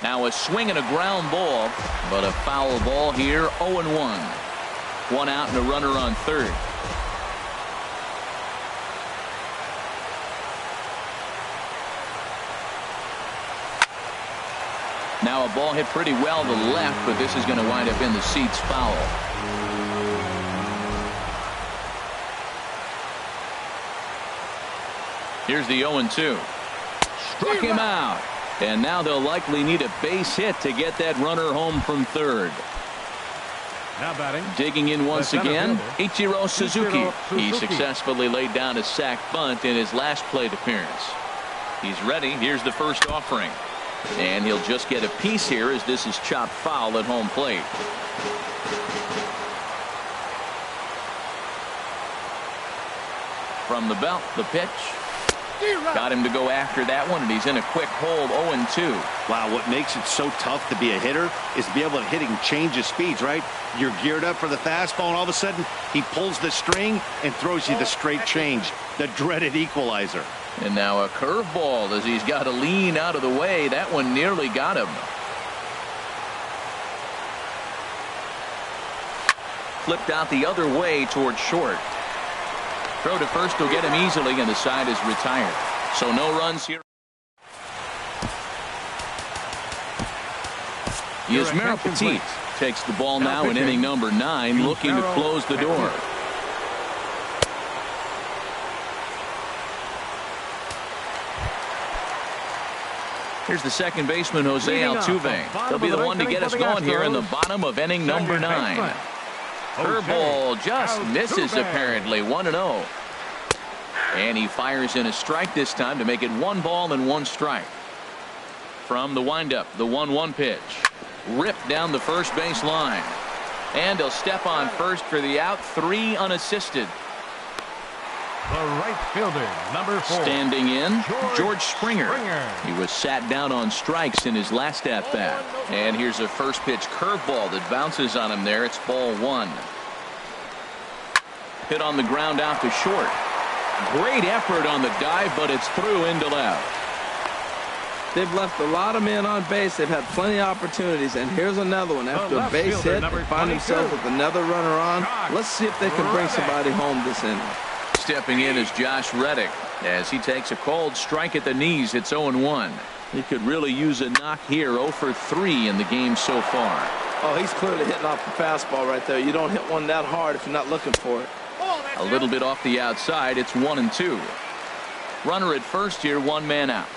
Now a swing and a ground ball, but a foul ball here. 0-1. 1 out and a runner on third. Now a ball hit pretty well to the left, but this is going to wind up in the seats foul. Here's the 0-2. Struck him out. And now they'll likely need a base hit to get that runner home from third. Now batting. Digging in once again, Ichiro Suzuki. He successfully laid down a sac bunt in his last plate appearance. He's ready. Here's the first offering. And he'll just get a piece here as this is chopped foul at home plate. From the belt, the pitch. Got him to go after that one, and he's in a quick hold. 0-2. Wow, what makes it so tough to be a hitter is to be able to hit and change his speeds, right? You're geared up for the fastball, and all of a sudden, he pulls the string and throws you the straight change, the dreaded equalizer. And now a curveball as he's got to lean out of the way. That one nearly got him. Flipped out the other way towards short. Throw to first will get him easily, and the side is retired. So no runs here. Yasmero Petit takes the ball now in inning number 9, looking to close the door. Here's the second baseman, Jose Altuve. He'll be the one to get us going here in the bottom of inning number 9. Curveball just misses apparently. 1-0. And he fires in a strike this time to make it 1 ball and 1 strike. From the windup, the 1-1 pitch. Ripped down the first base line. And he'll step on first for the out. 3 unassisted. The right fielder, number 4. Standing in, George Springer. He was sat down on strikes in his last at-bat. And here's a first pitch curveball that bounces on him there. It's ball 1. Hit on the ground out to short. Great effort on the dive, but it's through into left. They've left a lot of men on base. They've had plenty of opportunities. And here's another one. After a base hit, they find themselves with another runner on. Let's see if they can bring somebody home this inning. Stepping in is Josh Reddick as he takes a cold strike at the knees. It's 0-1. He could really use a knock here. 0 for 3 in the game so far. Oh, he's clearly hitting off the fastball right there. You don't hit one that hard if you're not looking for it. A little bit off the outside. It's 1-2. Runner at first here, 1 man out.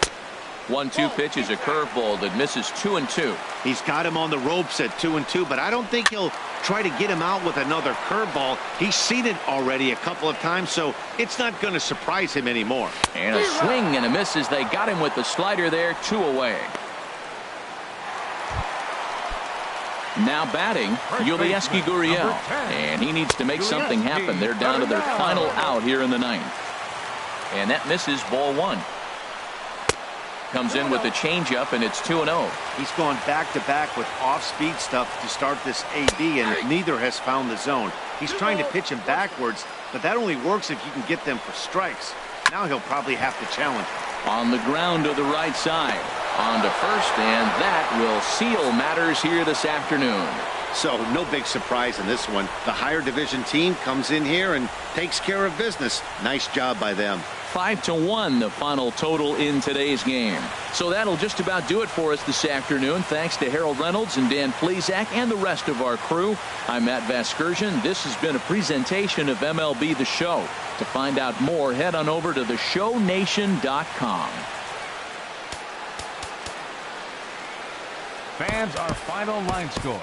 1-2 pitch is a curveball that misses 2-2. He's got him on the ropes at 2-2, but I don't think he'll try to get him out with another curveball. He's seen it already a couple of times, so it's not going to surprise him anymore. And a swing and a miss as they got him with the slider there. 2 away. Now batting, Yulieski Gurriel. And he needs to make something happen. They're down to their final out here in the 9th. And that misses ball 1. Comes in with a changeup, and it's 2-0. He's gone back-to-back with off-speed stuff to start this AB, and neither has found the zone. He's trying to pitch him backwards, but that only works if you can get them for strikes. Now he'll probably have to challenge him. On the ground to the right side. On to first, and that will seal matters here this afternoon. So no big surprise in this one. The higher division team comes in here and takes care of business. Nice job by them. 5-1 the final total in today's game. So that'll just about do it for us this afternoon. Thanks to Harold Reynolds and Dan Plesac and the rest of our crew. I'm Matt Vasgersian. This has been a presentation of MLB The Show. To find out more, head on over to theshownation.com. Fans, our final line score.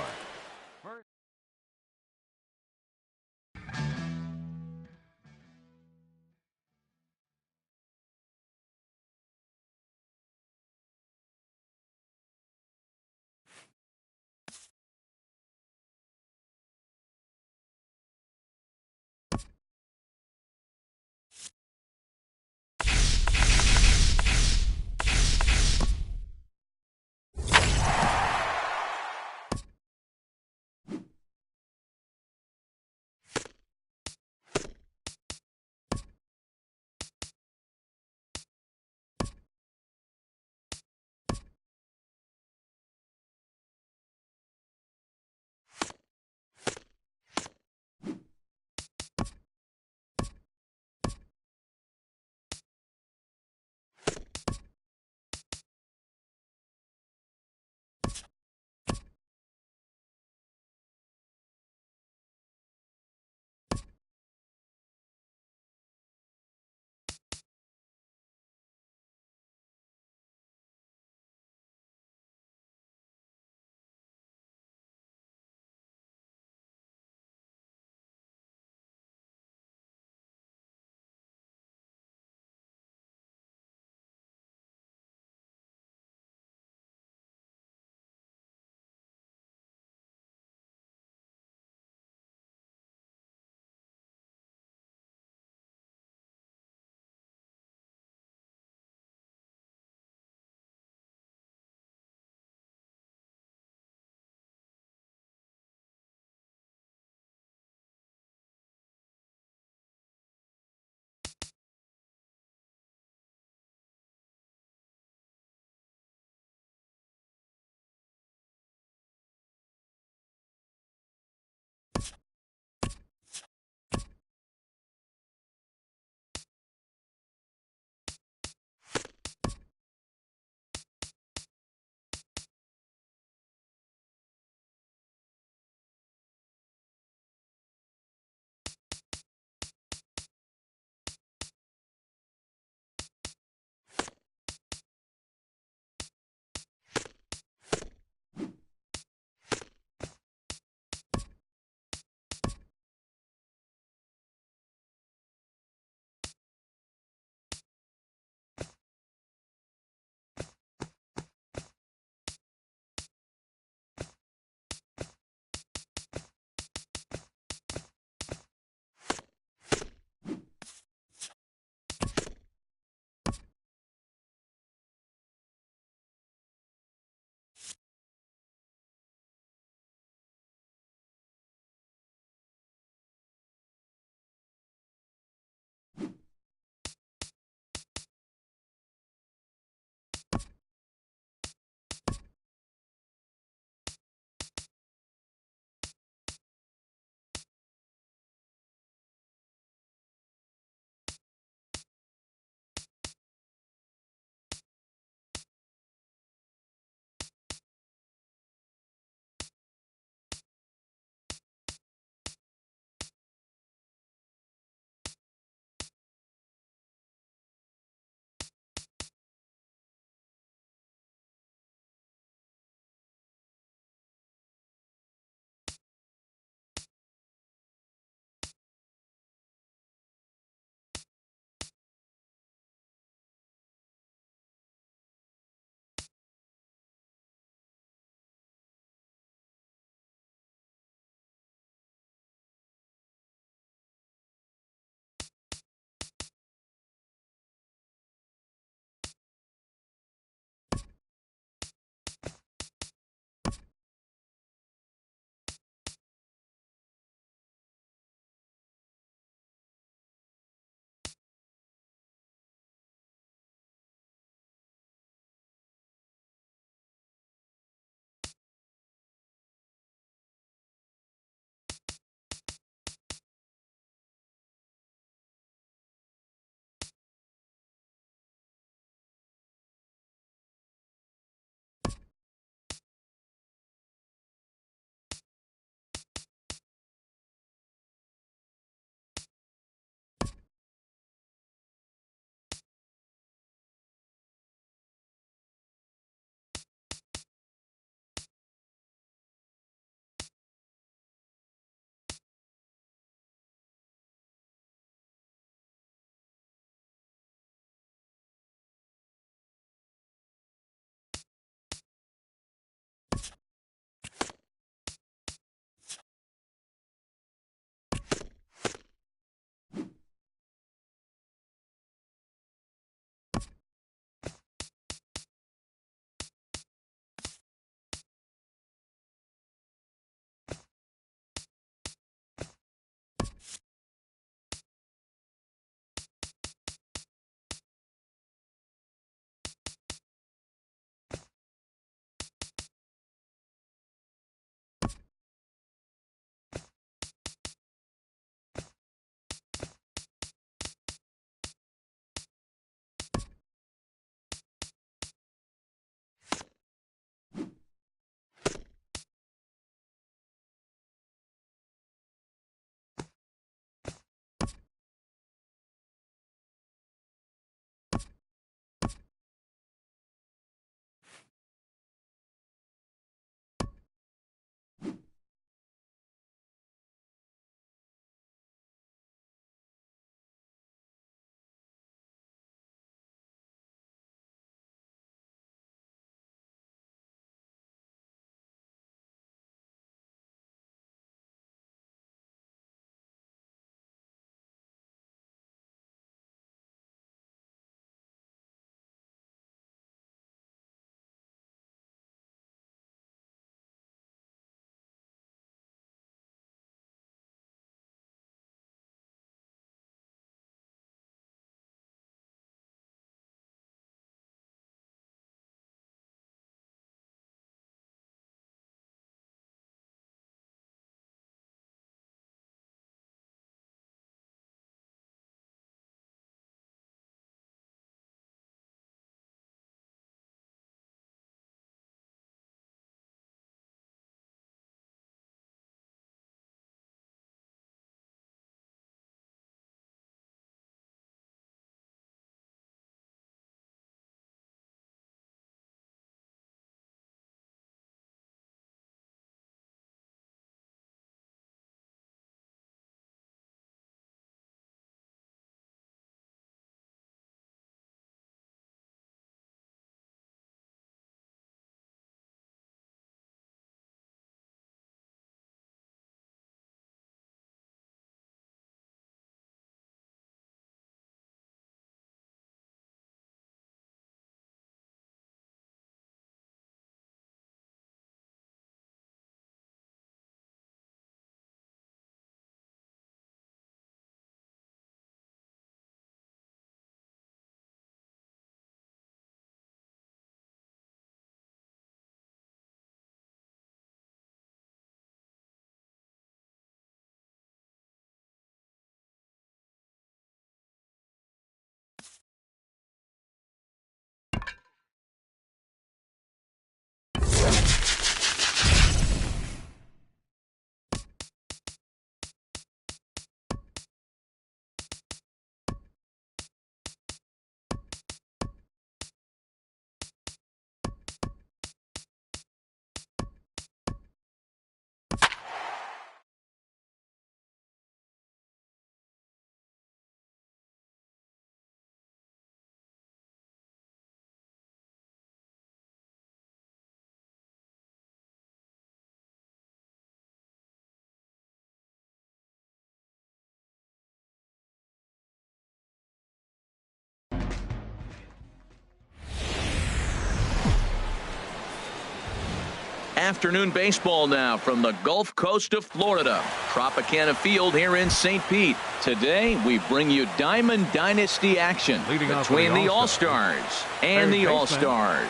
afternoon baseball now from the Gulf Coast of Florida. Tropicana Field here in St. Pete. Today we bring you Diamond Dynasty action between the All-Stars and the All-Stars.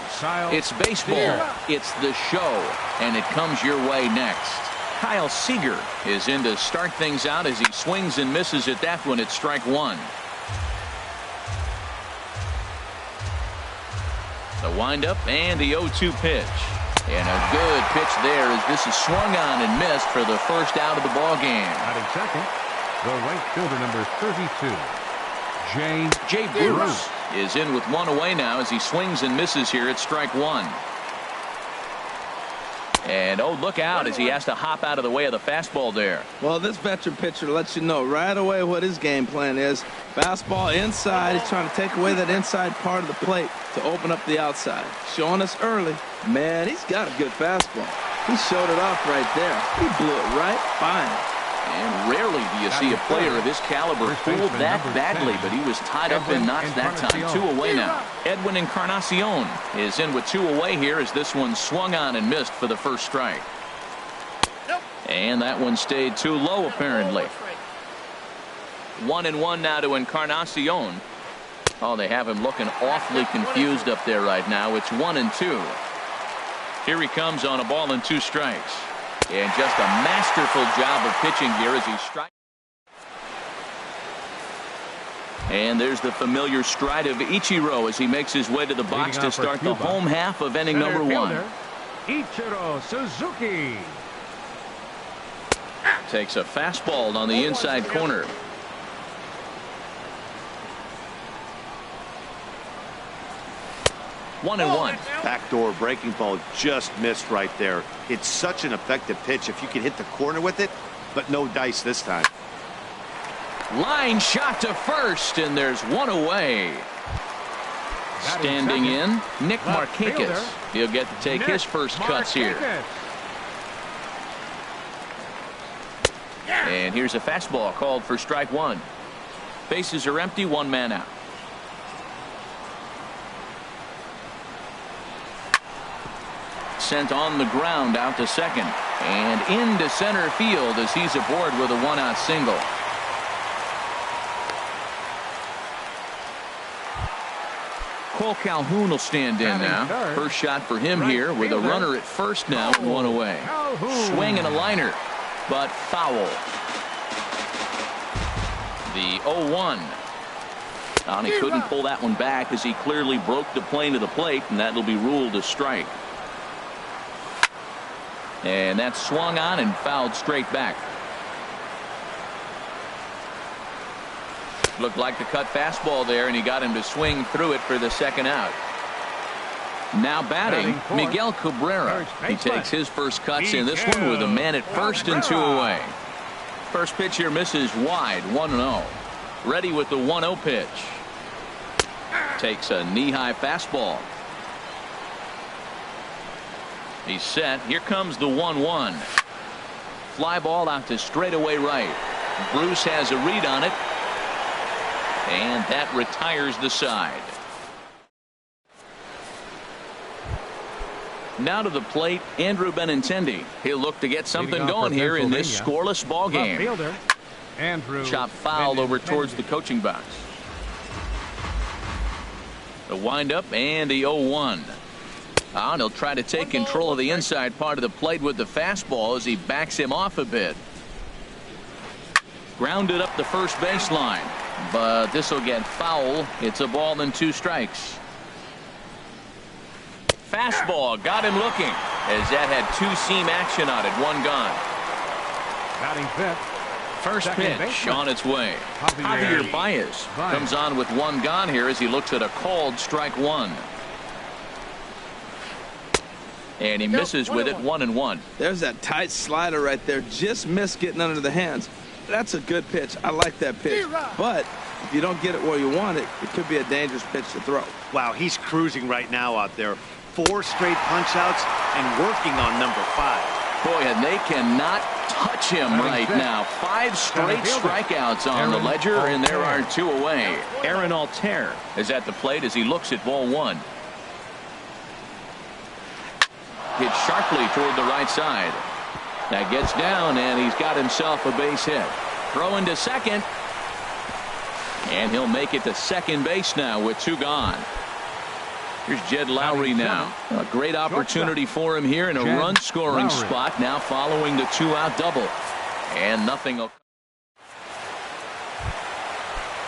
It's baseball, it's the show, and it comes your way next. Kyle Seager is in to start things out as he swings and misses at that one at strike one. The windup and the 0-2 pitch. And a good pitch there as this is swung on and missed for the first out of the ball game. Batting second, the right fielder, number 32, Jay Bruce is in with one away now as he swings and misses here at strike one. And oh, look out as he has to hop out of the way of the fastball there. Well, this veteran pitcher lets you know right away what his game plan is. Fastball inside. He's trying to take away that inside part of the plate to open up the outside. Showing us early. Man, he's got a good fastball. He showed it off right there. He blew it right by him. And rarely do you see a player of his caliber fooled that badly, but he was tied up and knocked that time. Two away now. Edwin Encarnacion is in with two away here as this one swung on and missed for the first strike. And that one stayed too low apparently. 1-1 now to Encarnacion. Oh, they have him looking awfully confused up there right now. It's 1-2. Here he comes on a ball and two strikes. And just a masterful job of pitching here as he strikes. And there's the familiar stride of Ichiro as he makes his way to the box to start the home half of inning number one. Ichiro Suzuki takes a fastball on the inside corner. One and one. Backdoor breaking ball just missed right there. It's such an effective pitch if you can hit the corner with it, but no dice this time. Line shot to first, and there's one away. Standing in, Nick Markakis. He'll get to take his first cuts here. And here's a fastball called for strike one. Bases are empty, one man out. Sent on the ground out to second and into center field as he's aboard with a one-out single. Cole Calhoun will stand in now. First shot for him here with a runner at first now and one away. Swing and a liner, but foul. The 0-1. And he couldn't pull that one back as he clearly broke the plane of the plate, and that'll be ruled a strike. And that's swung on and fouled straight back. Looked like the cut fastball there, and he got him to swing through it for the second out. Now batting, Miguel Cabrera. He takes his first cuts in this one with a man at first and two away. First pitch here misses wide, 1-0. Ready with the 1-0 pitch. Takes a knee-high fastball. He's set. Here comes the 1-1. Fly ball out to straightaway right. Bruce has a read on it. And that retires the side. Now to the plate, Andrew Benintendi. He'll look to get something going here in this scoreless ball game. Chop foul over towards the coaching box. The windup and the 0-1. And he'll try to take control of the inside part of the plate with the fastball as he backs him off a bit. Grounded up the first baseline, but this will get foul. It's a ball and two strikes. Fastball got him looking as that had two-seam action on it. One gone. Batting fifth. First pitch on its way. Javier Baez comes on with one gone here as he looks at a called strike one. And he misses with it, 1-1. There's that tight slider right there. Just missed getting under the hands. That's a good pitch. I like that pitch. But if you don't get it where you want it, it could be a dangerous pitch to throw. Wow, he's cruising right now out there. 4 straight punch-outs and working on number 5. Boy, and they cannot touch him right now. 5 straight strikeouts on the ledger, and there are 2 away. Aaron Altair is at the plate as he looks at ball 1. hit sharply toward the right side. That gets down, and he's got himself a base hit. Throw into second. And he'll make it to second base now with 2 gone. Here's Jed Lowry now. A great opportunity for him here in a run-scoring spot now following the 2-out double. And nothing.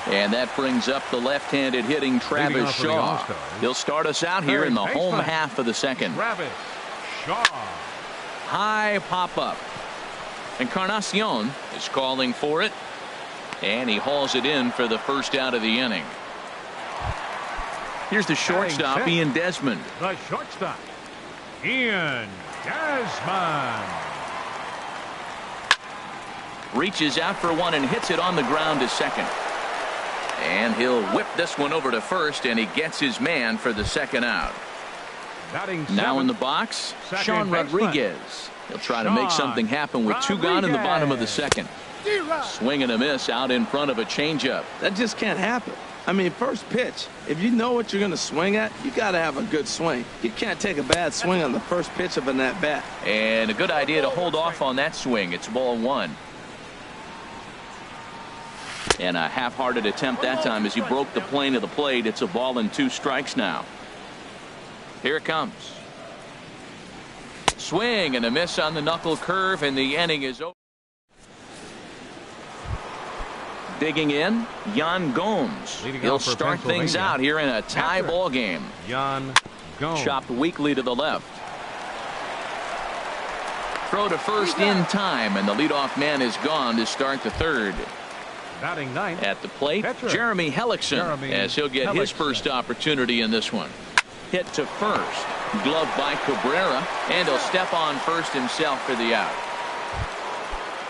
And that brings up the left-handed hitting Travis Shaw. He'll start us out here in the home half of the second. Travis Shaw. High pop-up. Encarnacion is calling for it. And he hauls it in for the first out of the inning. Here's the shortstop, Ian Desmond. The shortstop, Ian Desmond. Reaches out for one and hits it on the ground to second. And he'll whip this one over to first, and he gets his man for the second out. Now in the box, Sean Rodriguez. He'll try to make something happen with 2 gone in the bottom of the second. Swing and a miss out in front of a changeup. That just can't happen. I mean, first pitch, if you know what you're going to swing at, you got to have a good swing. You can't take a bad swing on the first pitch of an at-bat. And a good idea to hold off on that swing. It's ball 1. And a half-hearted attempt that time as he broke the plane of the plate. It's a ball and 2 strikes now. Here it comes. Swing and a miss on the knuckle curve, and the inning is over. Digging in, Yan Gomes. He'll start things out here in a tie ball game. Yan Gomes. Chopped weakly to the left. Throw to first in time, and the leadoff man is gone to start the third. Batting ninth. At the plate, Jeremy Hellickson, as he'll get his first opportunity in this one. Hit to first. Glove by Cabrera, and he'll step on first himself for the out.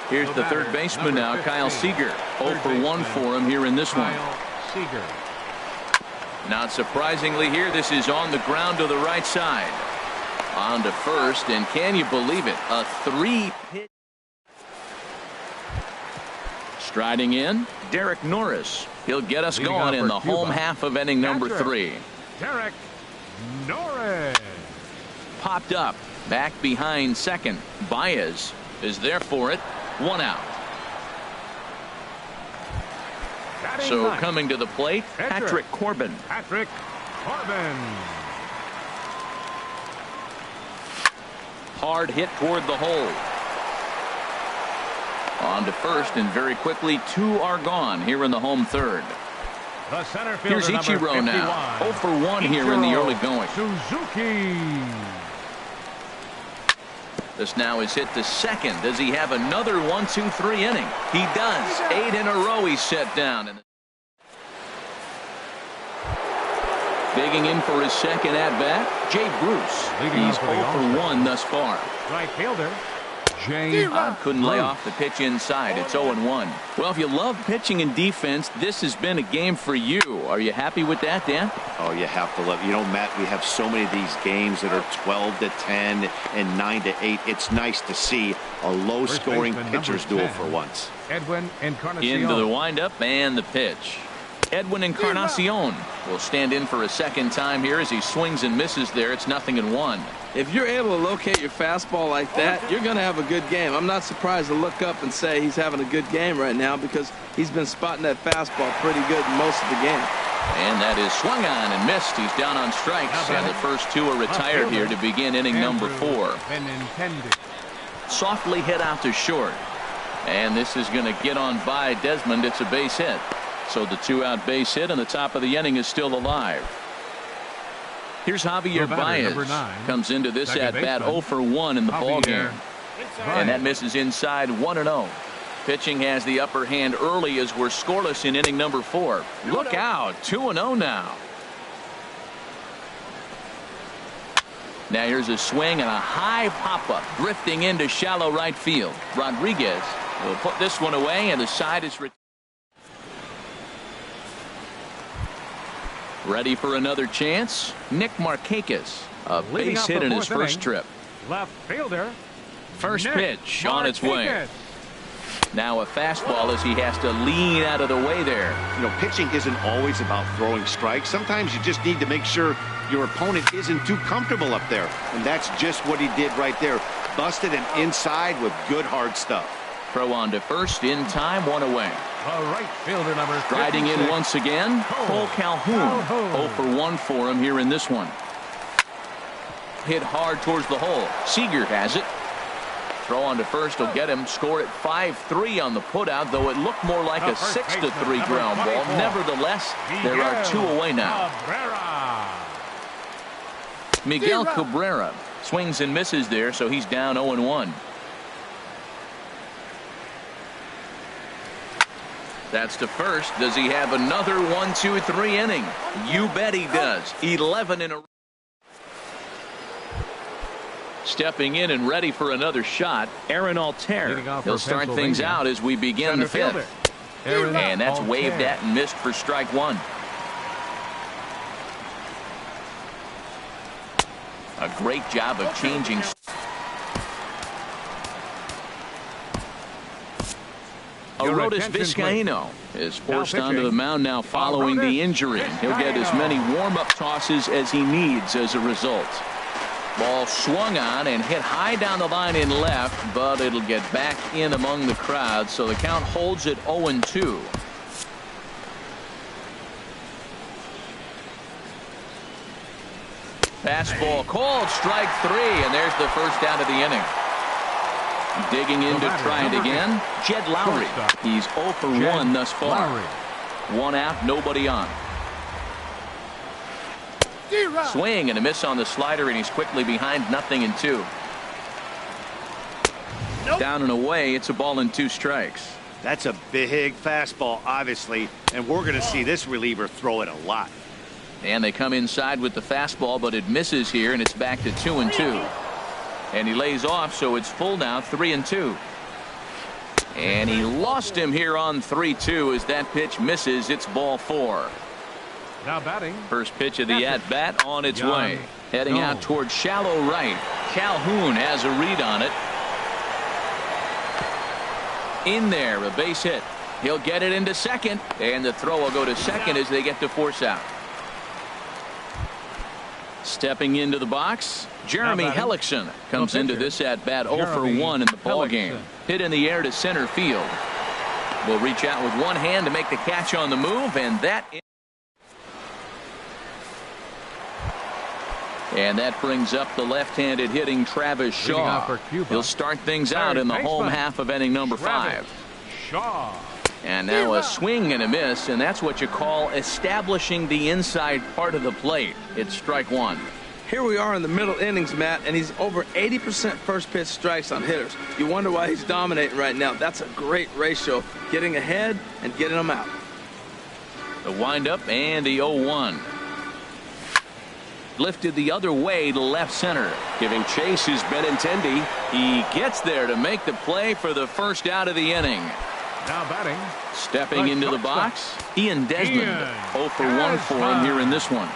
Here's the third baseman now, Kyle Seager. 0 for 1 for him here in this one. Not surprisingly here, this is on the ground to the right side. On to first, and can you believe it? A 3-pitch. Striding in, Derek Norris. He'll get us going in the home half of inning number 3. Derek Norris. Popped up, back behind second. Baez is there for it. 1 out. So coming to the plate, Patrick Corbin. Patrick Corbin. Hard hit toward the hole. On to first, and very quickly 2 are gone here in the home third. The center fielder, here's Ichiro now. 0 for 1 here in the early going. Suzuki. This now is hit to second. Does he have another 1-2-3 inning? He does. 8 in a row he's set down. Digging in for his second at-bat, Jay Bruce. He's 0 for 1 thus far. Right fielder, Jay couldn't lay off the pitch inside. It's 0-1. Well, if you love pitching and defense, this has been a game for you. Are you happy with that, Dan? Oh, you have to love. You know, Matt, we have so many of these games that are 12-10 and 9-8. It's nice to see a low-scoring pitcher's duel for once. Edwin Encarnacion. Into the windup and the pitch. Edwin Encarnacion will stand in for a second time here as he swings and misses there. It's 0-1. If you're able to locate your fastball like that, you're going to have a good game. I'm not surprised to look up and say he's having a good game right now because he's been spotting that fastball pretty good most of the game. And that is swung on and missed. He's down on strikes, and the first 2 are retired here to begin inning number 4. Softly hit out to short. And this is going to get on by Desmond. It's a base hit. So the 2-out base hit, and the top of the inning is still alive. Here's Javier Baez. Comes into this at-bat 0 for 1 in the ball game. And that misses inside 1-0. Pitching has the upper hand early as we're scoreless in inning number 4. Look out, 2-0 now. Now here's a swing and a high pop-up drifting into shallow right field. Rodriguez will put this one away, and the side is ready for another chance. Nick Markakis, a base hit in his first trip. Left fielder. First pitch on its way. Now a fastball as he has to lean out of the way there. You know, pitching isn't always about throwing strikes. Sometimes you just need to make sure your opponent isn't too comfortable up there. And that's just what he did right there. Busted him inside with good hard stuff. Throw on to first in time, 1 away. The right fielder number Riding in once again, Cole Calhoun. 0 for 1 for him here in this one. Hit hard towards the hole. Seager has it. Throw on to first will get him. Score at 5-3 on the putout, though it looked more like a 6-3 ground ball. Nevertheless, there are 2 away now. Miguel Cabrera swings and misses there, so he's down 0-1. That's to first. Does he have another 1-2-3 inning? You bet he does. 11 in a row. Stepping in and ready for another shot, Aaron Altair. He'll start things out as we begin the 5th. And that's waved at and missed for strike 1. A great job of changing. Arodys Vizcaíno is forced onto the mound now following the injury. He'll get as many warm-up tosses as he needs as a result. Ball swung on and hit high down the line in left, but it'll get back in among the crowd, so the count holds at 0-2. Fastball called, strike 3, and there's the first out of the inning. Digging in to try it again, Jed Lowry. He's 0 for 1 thus far. 1 out, nobody on. Swing and a miss on the slider, and he's quickly behind 0-2. Down and away, it's a ball and 2 strikes. That's a big fastball, obviously, and we're going to see this reliever throw it a lot. And they come inside with the fastball, but it misses here, and it's back to 2-2. And he lays off, so it's full now, 3-2. And he lost him here on 3-2 as that pitch misses. It's ball 4. Now batting. First pitch of the at-bat on its way. Heading out towards shallow right. Calhoun has a read on it. In there, a base hit. He'll get it into second, and the throw will go to second as they get to force out. Stepping into the box, Jeremy Hellickson comes into this at-bat 0 for 1 in the ballgame. Hit in the air to center field. Will reach out with one hand to make the catch on the move, and that brings up the left-handed hitting Travis Shaw. He'll start things out in the home half of inning number 5. And now a swing and a miss, and that's what you call establishing the inside part of the plate. It's strike 1. Here we are in the middle innings, Matt, and he's over 80% first pitch strikes on hitters. You wonder why he's dominating right now. That's a great ratio, getting ahead and getting them out. The windup and the 0-1. Lifted the other way to left center. Giving chase is Benintendi. He gets there to make the play for the first out of the inning. Now batting. Stepping into the box, Ian Desmond. 0 for 1 for him here in this one.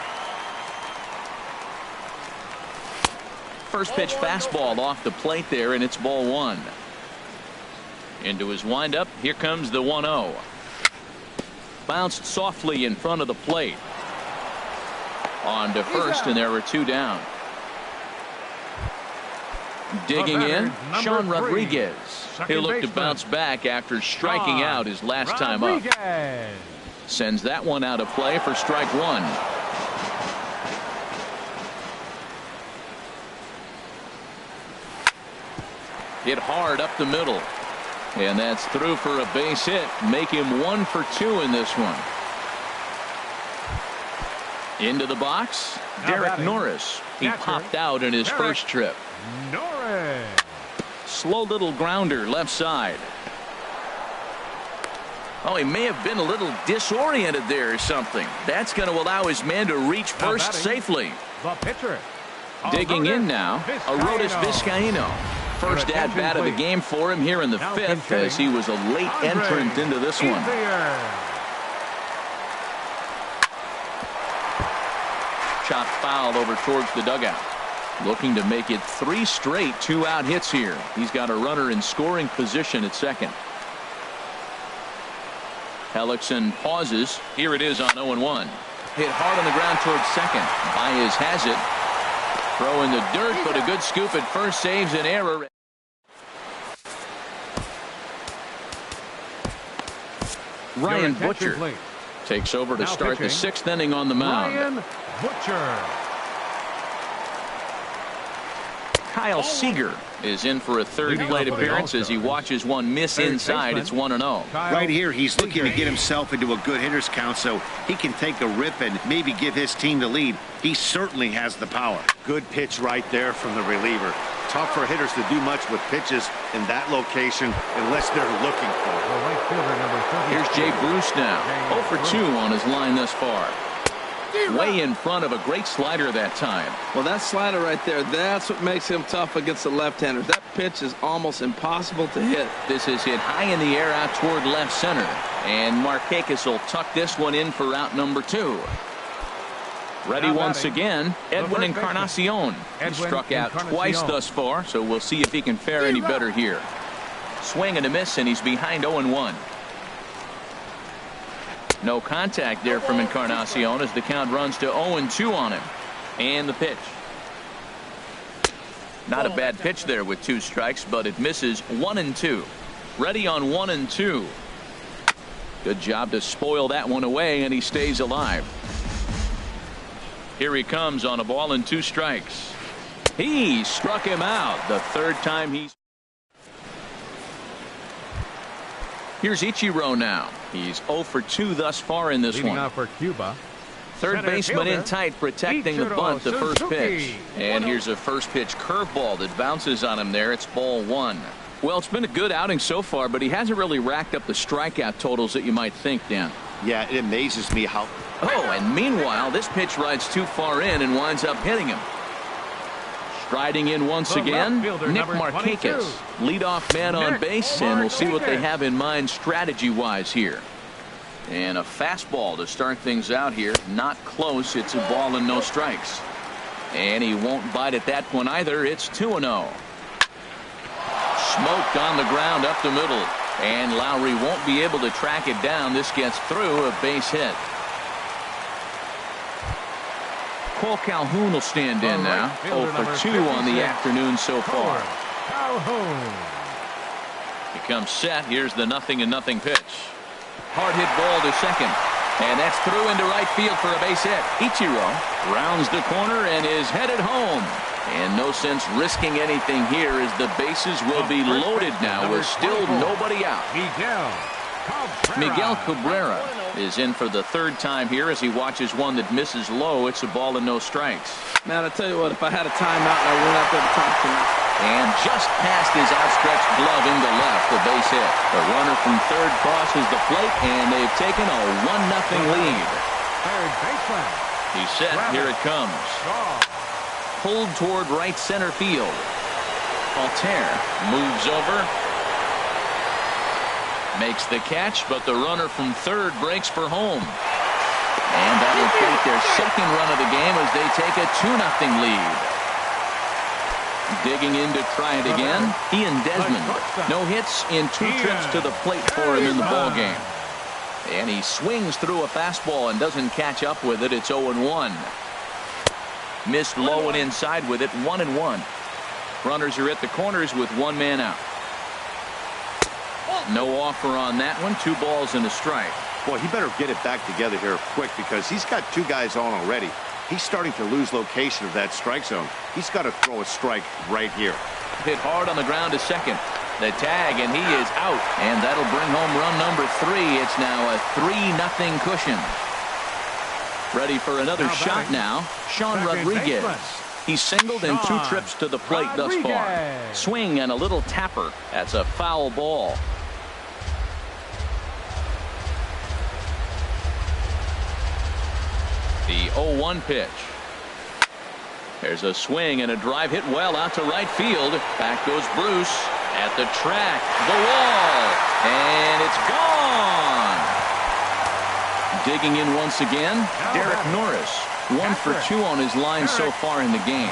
First pitch fastball off the plate there, and it's ball 1. Into his windup, here comes the 1-0. Bounced softly in front of the plate. On to first, and there are 2 down. Digging in, Sean Rodriguez. He'll look to bounce back after striking out his last time up. Sends that one out of play for strike 1. Hit hard up the middle. And that's through for a base hit. Make him 1 for 2 in this one. Into the box, Derek Norris. He popped out in his first trip. Norris. Slow little grounder left side. Oh, he may have been a little disoriented there or something. That's going to allow his man to reach first safely. The pitcher. Digging in now, Arodys Vizcaíno. First at-bat of the game for him here in the 5th as he was a late entrant into this one. Chopped foul over towards the dugout. Looking to make it 3 straight 2-out hits here. He's got a runner in scoring position at second. Hellickson pauses. Here it is on 0-1. Hit hard on the ground towards second. Baez has it. Throw in the dirt, but a good scoop at first saves an error. Ryan Butcher takes over to start the 6th inning on the mound. Ryan Butcher. Kyle Seager is in for a third plate appearance as he watches one miss inside. It's 1-0. Right here, he's looking to get himself into a good hitter's count so he can take a rip and maybe give his team the lead. He certainly has the power. Good pitch right there from the reliever. Tough for hitters to do much with pitches in that location unless they're looking for it. Here's Jay Bruce now. 0 for 2 on his line thus far. Way in front of a great slider that time. Well, that slider right there, that's what makes him tough against the left-handers. That pitch is almost impossible to hit. This is hit high in the air out toward left center. And Markakis will tuck this one in for out number 2. Ready once again, Edwin Encarnacion. He struck out twice thus far, so we'll see if he can fare any better here. Swing and a miss, and he's behind 0-1. No contact there from Encarnacion as the count runs to 0-2 on him. And the pitch. Not a bad pitch there with 2 strikes, but it misses 1-2. Ready on 1-2. Good job to spoil that one away, and he stays alive. Here he comes on a ball and 2 strikes. He struck him out the 3rd time he's. Here's Ichiro now. He's 0 for 2 thus far in this Leading one. off for Cuba. Third baseman in tight, protecting the bunt, the first pitch. And here's a first pitch curveball that bounces on him there. It's ball 1. Well, it's been a good outing so far, but he hasn't really racked up the strikeout totals that you might think, Dan. Yeah, it amazes me how. Oh, and meanwhile, this pitch rides too far in and winds up hitting him. Striding in once again, Nick Markakis, leadoff man on base, and we'll see what they have in mind strategy-wise here. And a fastball to start things out here. Not close. It's a ball and no strikes. And he won't bite at that one either. It's 2-0. Smoked on the ground up the middle. And Lowry won't be able to track it down. This gets through, a base hit. Cole Calhoun will stand in now. 0 for 2 on the afternoon so far. Calhoun. He comes set. Here's the 0-0 pitch. Hard hit ball to second. And that's through into right field for a base hit. Ichiro rounds the corner and is headed home. And no sense risking anything here as the bases will be loaded now with still nobody out. Miguel Cabrera is in for the 3rd time here as he watches one that misses low. It's a ball and no strikes. Man, I tell you what, if I had a timeout and I went out there to talk to him. And just past his outstretched glove into left, the base hit. The runner from 3rd crosses the plate, and they've taken a 1-0 lead. Third baseman. He's set. Here it comes. Pulled toward right center field. Altair moves over. Makes the catch, but the runner from 3rd breaks for home. And that will create their 2nd run of the game as they take a 2-0 lead. Digging in to try it again, Ian Desmond. No hits in 2 trips to the plate for him in the ballgame. And he swings through a fastball and doesn't catch up with it. It's 0-1. Missed low and inside with it. 1-1. Runners are at the corners with 1 man out. No offer on that one. 2 balls and a strike. Boy, he better get it back together here quick because he's got 2 guys on already. He's starting to lose location of that strike zone. He's got to throw a strike right here. Hit hard on the ground to second. The tag, and he is out. And that'll bring home run number 3. It's now a 3-0 cushion. Ready for another shot now. Sean Rodriguez. He's singled in 2 trips to the plate thus far. Swing and a little tapper. That's a foul ball. The 0-1 pitch. There's a swing and a drive hit well out to right field. Back goes Bruce at the track. The wall. And it's gone. Digging in once again, Derek Norris. 1 for 2 on his line so far in the game.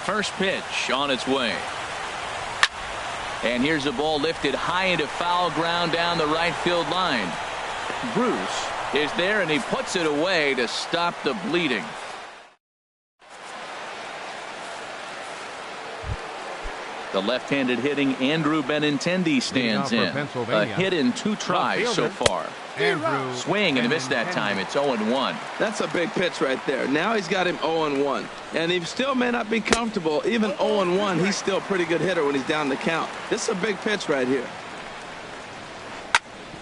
First pitch on its way. And here's a ball lifted high into foul ground down the right field line. Bruce is there, and he puts it away to stop the bleeding. The left-handed hitting Andrew Benintendi stands in. A hit in 2 tries so far. Swing and a miss that time. It's 0-1. That's a big pitch right there. Now he's got him 0-1. And he still may not be comfortable. Even 0-1, he's still a pretty good hitter when he's down the count. This is a big pitch right here.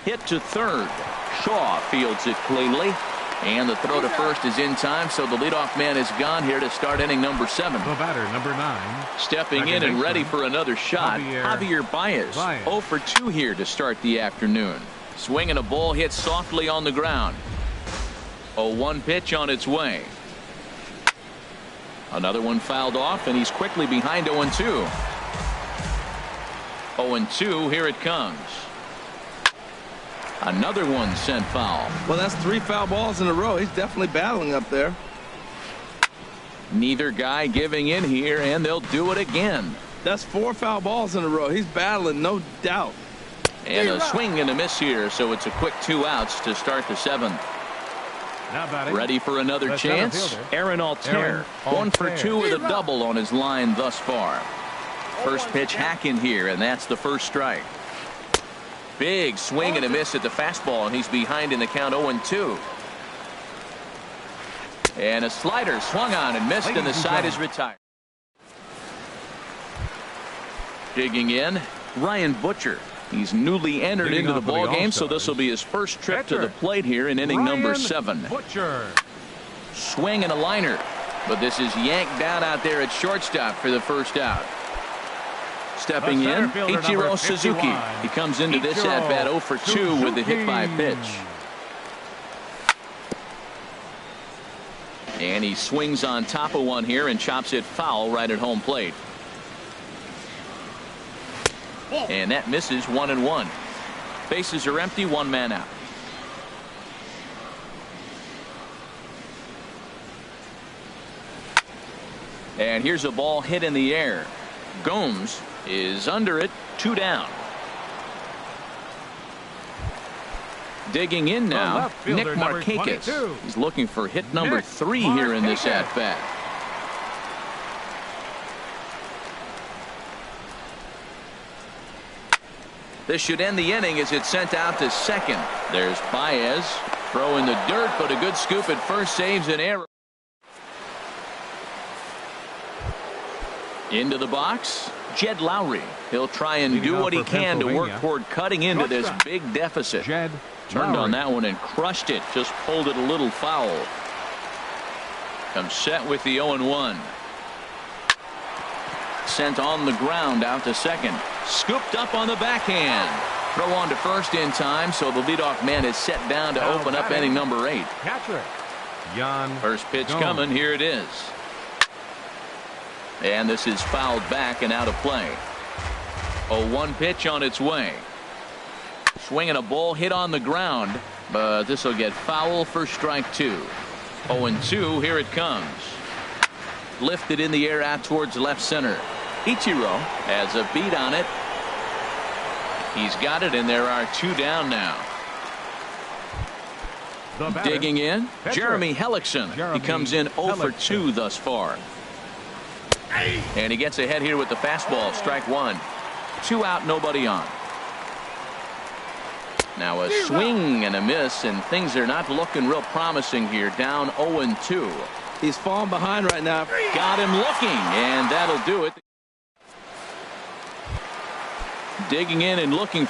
Hit to third. Shaw fields it cleanly. And the throw to first is in time, so the leadoff man is gone here to start inning number 7. The batter, number 9. Stepping in and ready for another shot, Javier Baez. 0 for 2 here to start the afternoon. Swinging a ball hit softly on the ground. 0-1 pitch on its way. Another one fouled off, and he's quickly behind 0-2. 0-2, here it comes. Another one sent foul. Well, that's 3 foul balls in a row. He's definitely battling up there. Neither guy giving in here, and they'll do it again. That's 4 foul balls in a row. He's battling, no doubt. And a swing and a miss here, so it's a quick 2 outs to start the 7th. Ready for another chance? Aaron Altair. 1 for 2 with a double on his line thus far. First pitch hacking here, and that's the first strike. Big swing and a miss at the fastball, and he's behind in the count 0-2. And a slider swung on and missed, and the side is retired. Digging in, Ryan Butcher. He's newly entered into the ball game, so this will be his first trip to the plate here in inning number 7. Butcher. Swing and a liner, but this is yanked down out there at shortstop for the first out. Stepping in, Ichiro Suzuki. He comes into this at bat 0 for 2 with the hit by pitch. And he swings on top of one here and chops it foul right at home plate. And that misses 1-1. Bases are empty, 1 man out. And here's a ball hit in the air. Gomes is under it, 2 down. Digging in now, Nick Markakis. He's looking for hit number 3 here in this at-bat. This should end the inning as it's sent out to second. There's Baez. Throw in the dirt, but a good scoop at first saves an error. Into the box, Jed Lowry. He'll try and do what he can to work toward cutting into this big deficit. Turned on that one and crushed it. Just pulled it a little foul. Comes set with the 0-1. Sent on the ground out to second. Scooped up on the backhand. Throw on to first in time, so the leadoff man is set down to open up inning number 8. First pitch coming. Here it is. And this is fouled back and out of play. 0-1 pitch on its way. Swinging a ball hit on the ground, but this will get foul for strike 2. 0-2, here it comes. Lifted in the air out towards left center. Ichiro has a beat on it. He's got it, and there are 2 down now. Digging in, Jeremy Hellickson. He comes in 0 for 2 thus far. And he gets ahead here with the fastball. Strike 1. 2 out, nobody on. Now a swing and a miss, and things are not looking real promising here. Down 0-2. He's falling behind right now. Got him looking, and that'll do it. Digging in and looking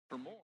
for more.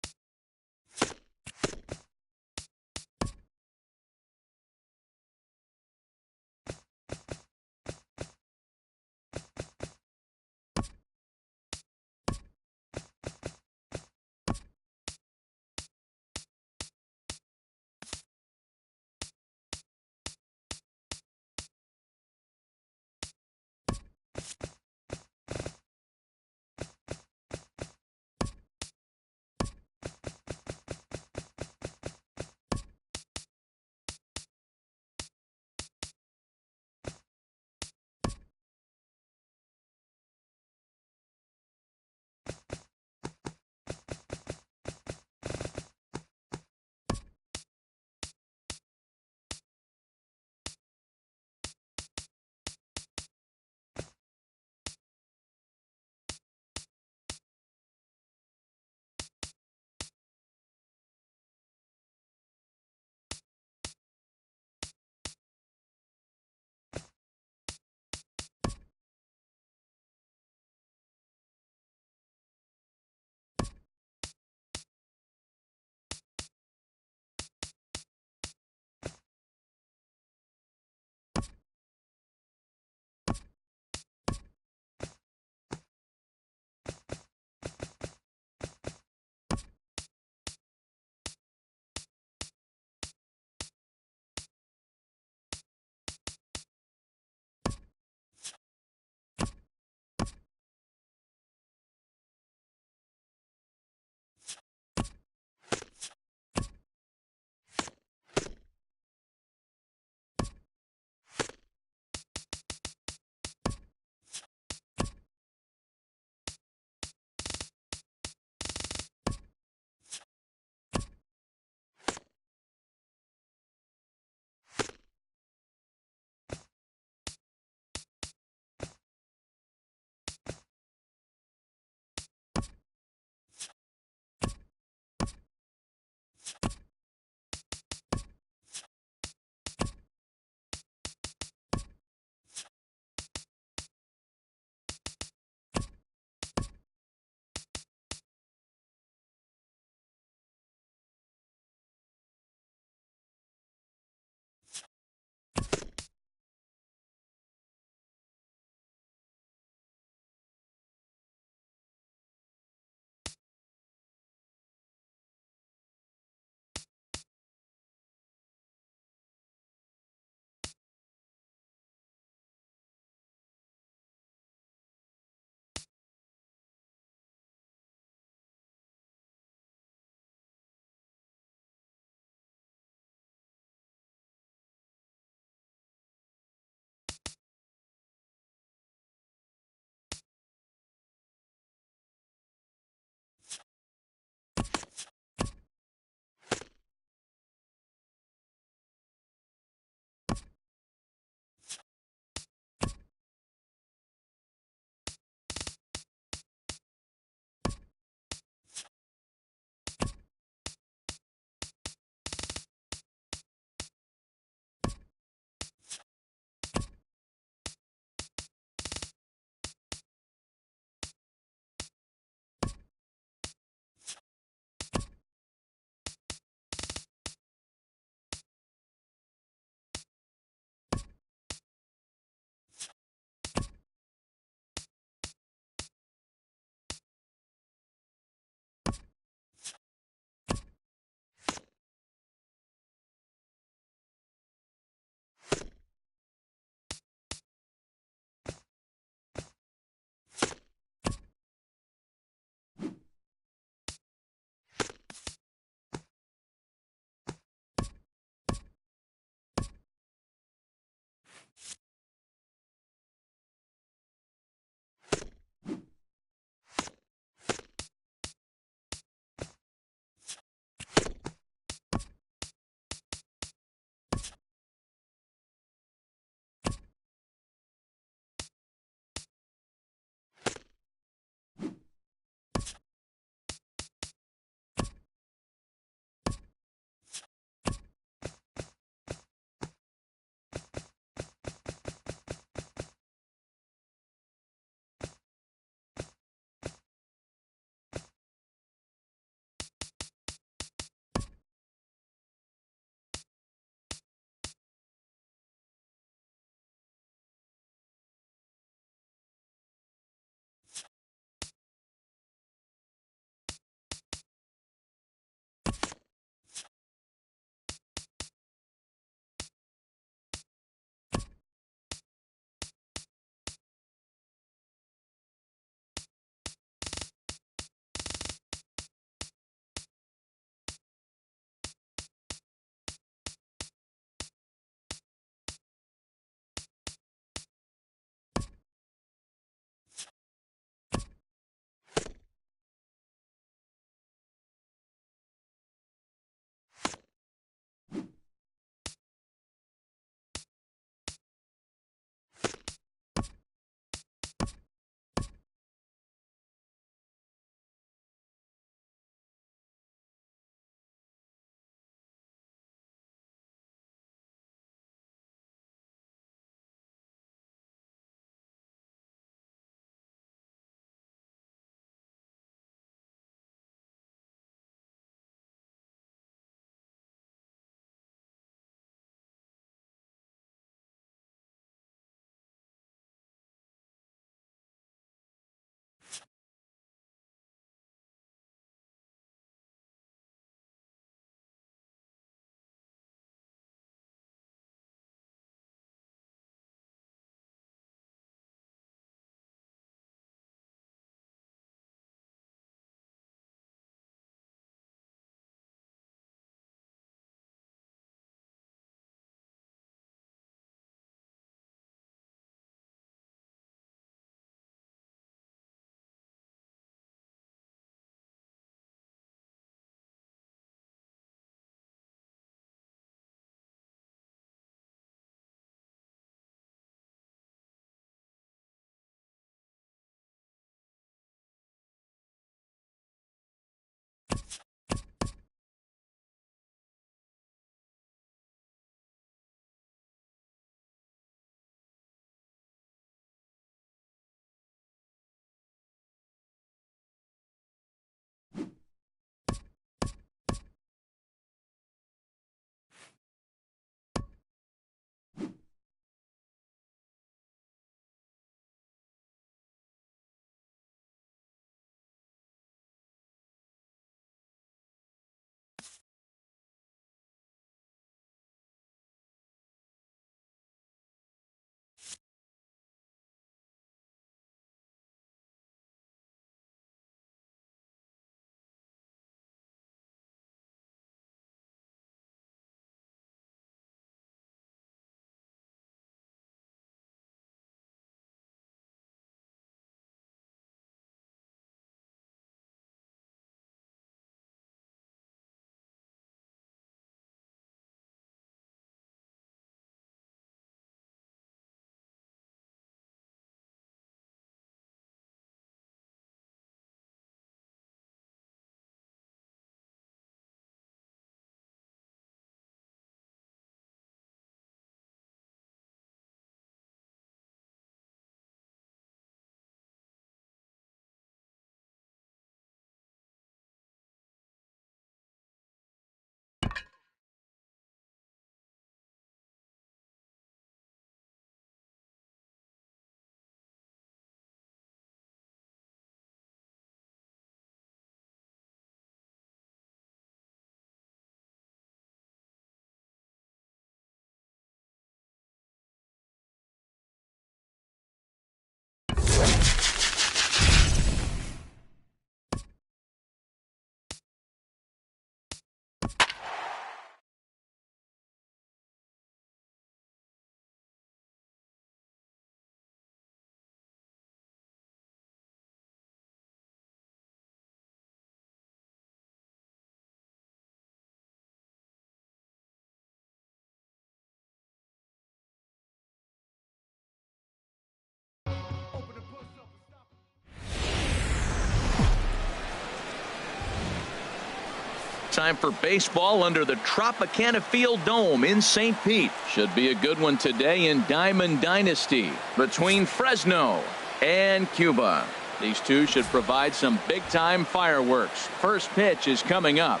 Time for baseball under the Tropicana Field Dome in St. Pete. Should be a good one today in Diamond Dynasty between Fresno and Cuba. These two should provide some big-time fireworks. First pitch is coming up.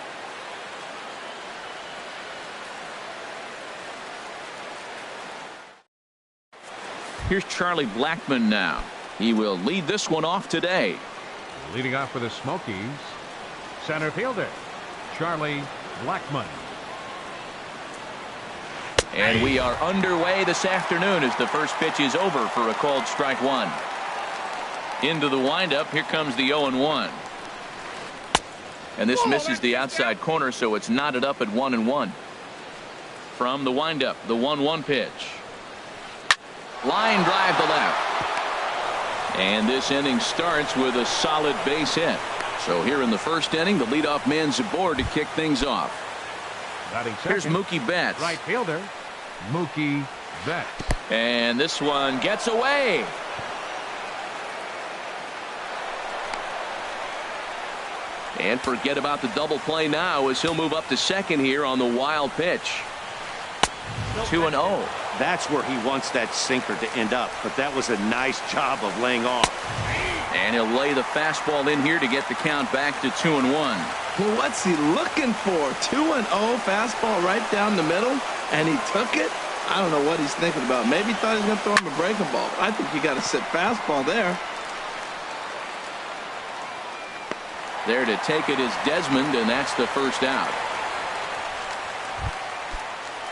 Here's Charlie Blackmon now. He will lead this one off today. Leading off for the Smokies, center fielder Charlie Blackmon. And we are underway this afternoon as the first pitch is over for a called strike one. Into the windup. Here comes the 0-1. And this misses the outside corner, so it's knotted up at 1-1. From the windup, the 1-1 pitch. Line drive to left. And this inning starts with a solid base hit. So here in the first inning, the leadoff man's aboard to kick things off. Here's Mookie Betts. Right fielder, Mookie Betts. And this one gets away. And forget about the double play now as he'll move up to second here on the wild pitch. 2-0. That's where he wants that sinker to end up, but that was a nice job of laying off. And he'll lay the fastball in here to get the count back to 2-1. Well, what's he looking for? 2-0 fastball right down the middle, and he took it. I don't know what he's thinking about. Maybe he thought he was going to throw him a breaking ball. I think you got to sit fastball there. There to take it is Desmond, and that's the first out.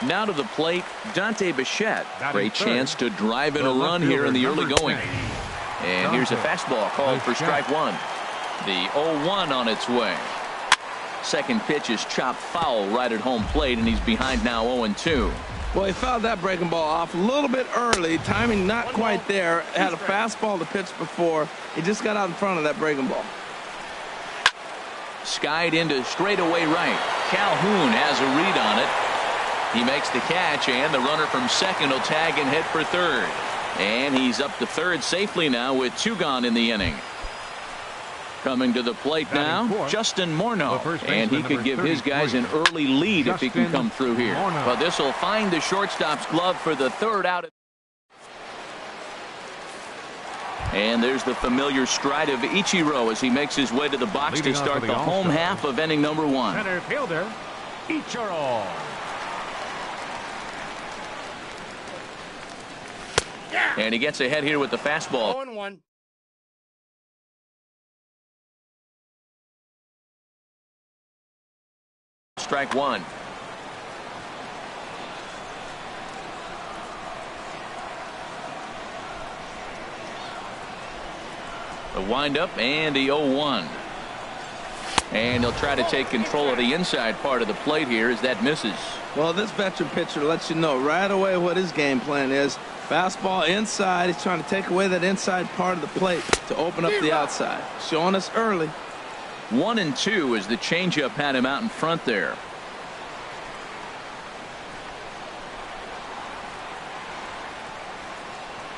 Now to the plate, Dante Bichette. Great chance to drive in a run here in the early going. And here's a fastball called for strike one. The 0-1 on its way. Second pitch is chopped foul right at home plate, and he's behind now 0-2. Well, he fouled that breaking ball off a little bit early. Timing not quite there. Had a fastball to pitch before. He just got out in front of that breaking ball. Skied into straightaway right. Calhoun has a read on it. He makes the catch, and the runner from second will tag and head for third. And he's up to third safely now with two gone in the inning. Coming to the plate now, Justin Morneau. And he could give his guys an early lead if he can come through here. But this will find the shortstop's glove for the third out. And there's the familiar stride of Ichiro as he makes his way to the box to start the home half of inning number one. Center fielder, Ichiro. And he gets ahead here with the fastball. 0-1. Strike one. The windup and the 0-1. And he'll try to take control of the inside part of the plate here as that misses. Well, this veteran pitcher lets you know right away what his game plan is. Fastball inside. He's trying to take away that inside part of the plate to open up the outside. Showing us early. 1-2 as the changeup had him out in front there.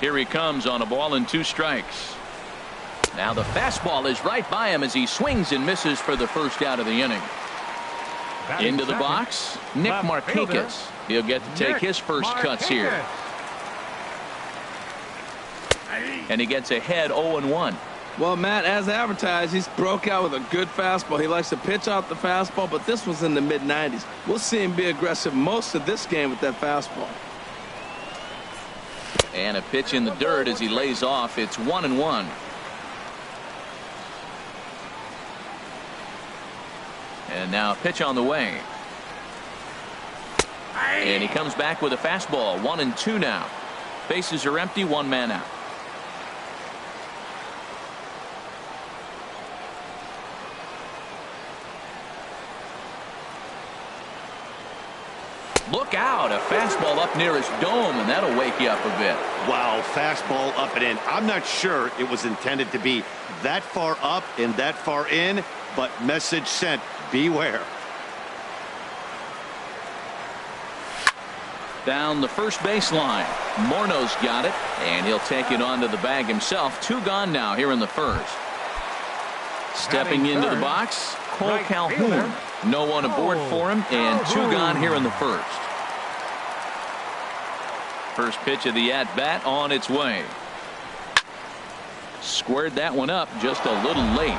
Here he comes on a ball and two strikes. Now the fastball is right by him as he swings and misses for the first out of the inning. Into the box, Nick Markakis. He'll get to take his first cuts here. And he gets ahead 0-1. Well, Matt, as advertised, he's broke out with a good fastball. He likes to pitch out the fastball, but this was in the mid-90s. We'll see him be aggressive most of this game with that fastball. And a pitch in the dirt as he lays off. It's 1-1. And now a pitch on the way. And he comes back with a fastball. 1-2 now. Bases are empty. One man out. Look out, a fastball up near his dome, and that'll wake you up a bit. Wow, fastball up and in. I'm not sure it was intended to be that far up and that far in, but message sent, beware. Down the first baseline. Morneau's got it, and he'll take it onto the bag himself. Two gone now here in the first. Stepping into the box, Cole Calhoun. No one aboard for him, and 2 gone here in the first. First pitch of the at-bat on its way. Squared that one up just a little late.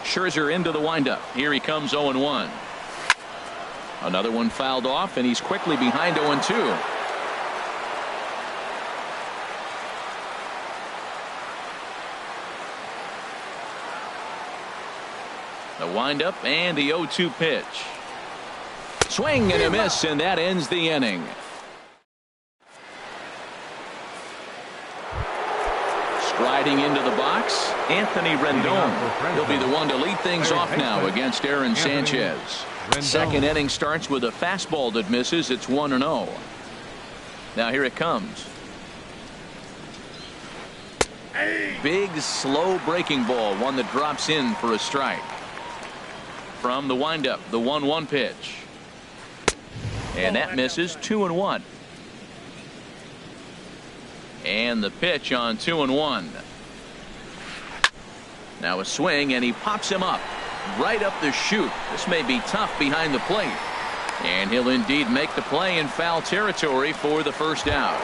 Scherzer into the windup. Here he comes 0-1. Another one fouled off, and he's quickly behind 0-2. The windup and the 0-2 pitch. Swing and a miss, and that ends the inning. Striding into the box, Anthony Rendon. He'll be the one to lead things off now against Aaron Sanchez. Second inning starts with a fastball that misses. It's 1-0. Now here it comes. Big, slow breaking ball. One that drops in for a strike. From the windup, the 1-1 pitch. And that misses. 2-1. And the pitch on 2-1. Now a swing, and he pops him up right up the chute. This may be tough behind the plate, and he'll indeed make the play in foul territory for the first out.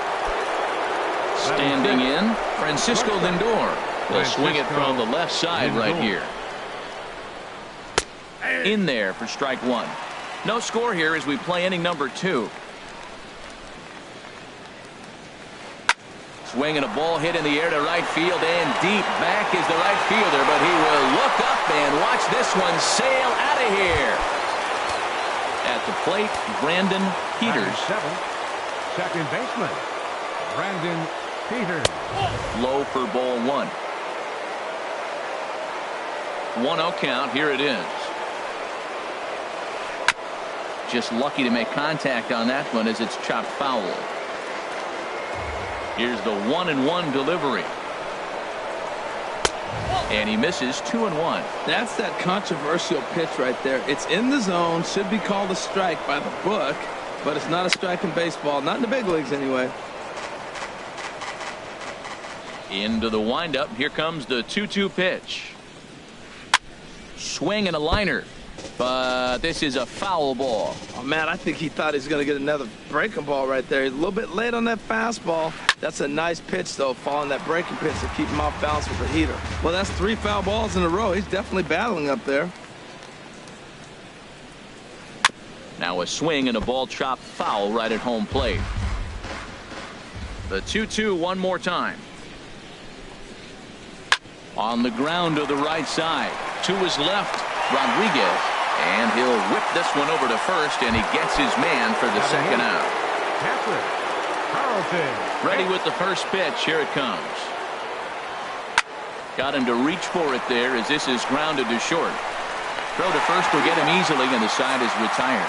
Standing in, Francisco Lindor. He'll swing it from the left side right here. In there for strike 1. No score here as we play inning number 2. Swinging a ball hit in the air to right field, and deep back is the right fielder, but he will look up and watch this one sail out of here. At the plate, Brandon Peters. Second baseman, Brandon Peters. Low for ball 1. 1-0 count. Here it is. Just lucky to make contact on that one as it's chopped foul. Here's the 1-1 delivery. And he misses. 2-1. That's that controversial pitch right there. It's in the zone. Should be called a strike by the book. But it's not a strike in baseball. Not in the big leagues anyway. Into the windup. Here comes the 2-2 pitch. Swing and a liner. But this is a foul ball. Oh, man, I think he thought he was going to get another breaking ball right there. He's a little bit late on that fastball. That's a nice pitch, though, following that breaking pitch to keep him off balance with the heater. Well, that's 3 foul balls in a row. He's definitely battling up there. Now a swing and a ball chopped foul right at home plate. The 2-2 one more time. On the ground to the right side. To his left, Rodriguez. And he'll whip this one over to first, and he gets his man for the second out. Ready with the first pitch. Here it comes. Got him to reach for it there as this is grounded to short. Throw to first will get him easily, and the side is retired.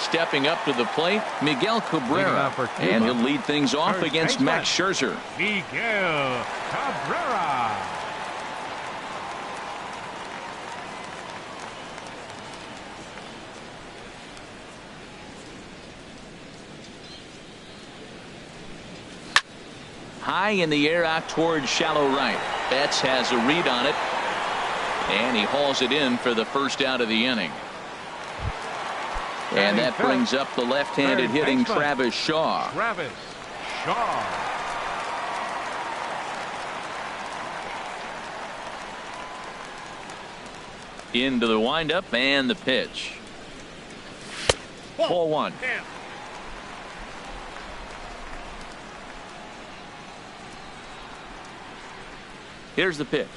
Stepping up to the plate, Miguel Cabrera. And he'll lead things off against Max Scherzer. Miguel Cabrera. High in the air out towards shallow right. Betts has a read on it, and he hauls it in for the first out of the inning. And that brings up the left-handed hitting Travis Shaw. Into the windup and the pitch. Ball 1. Here's the pitch.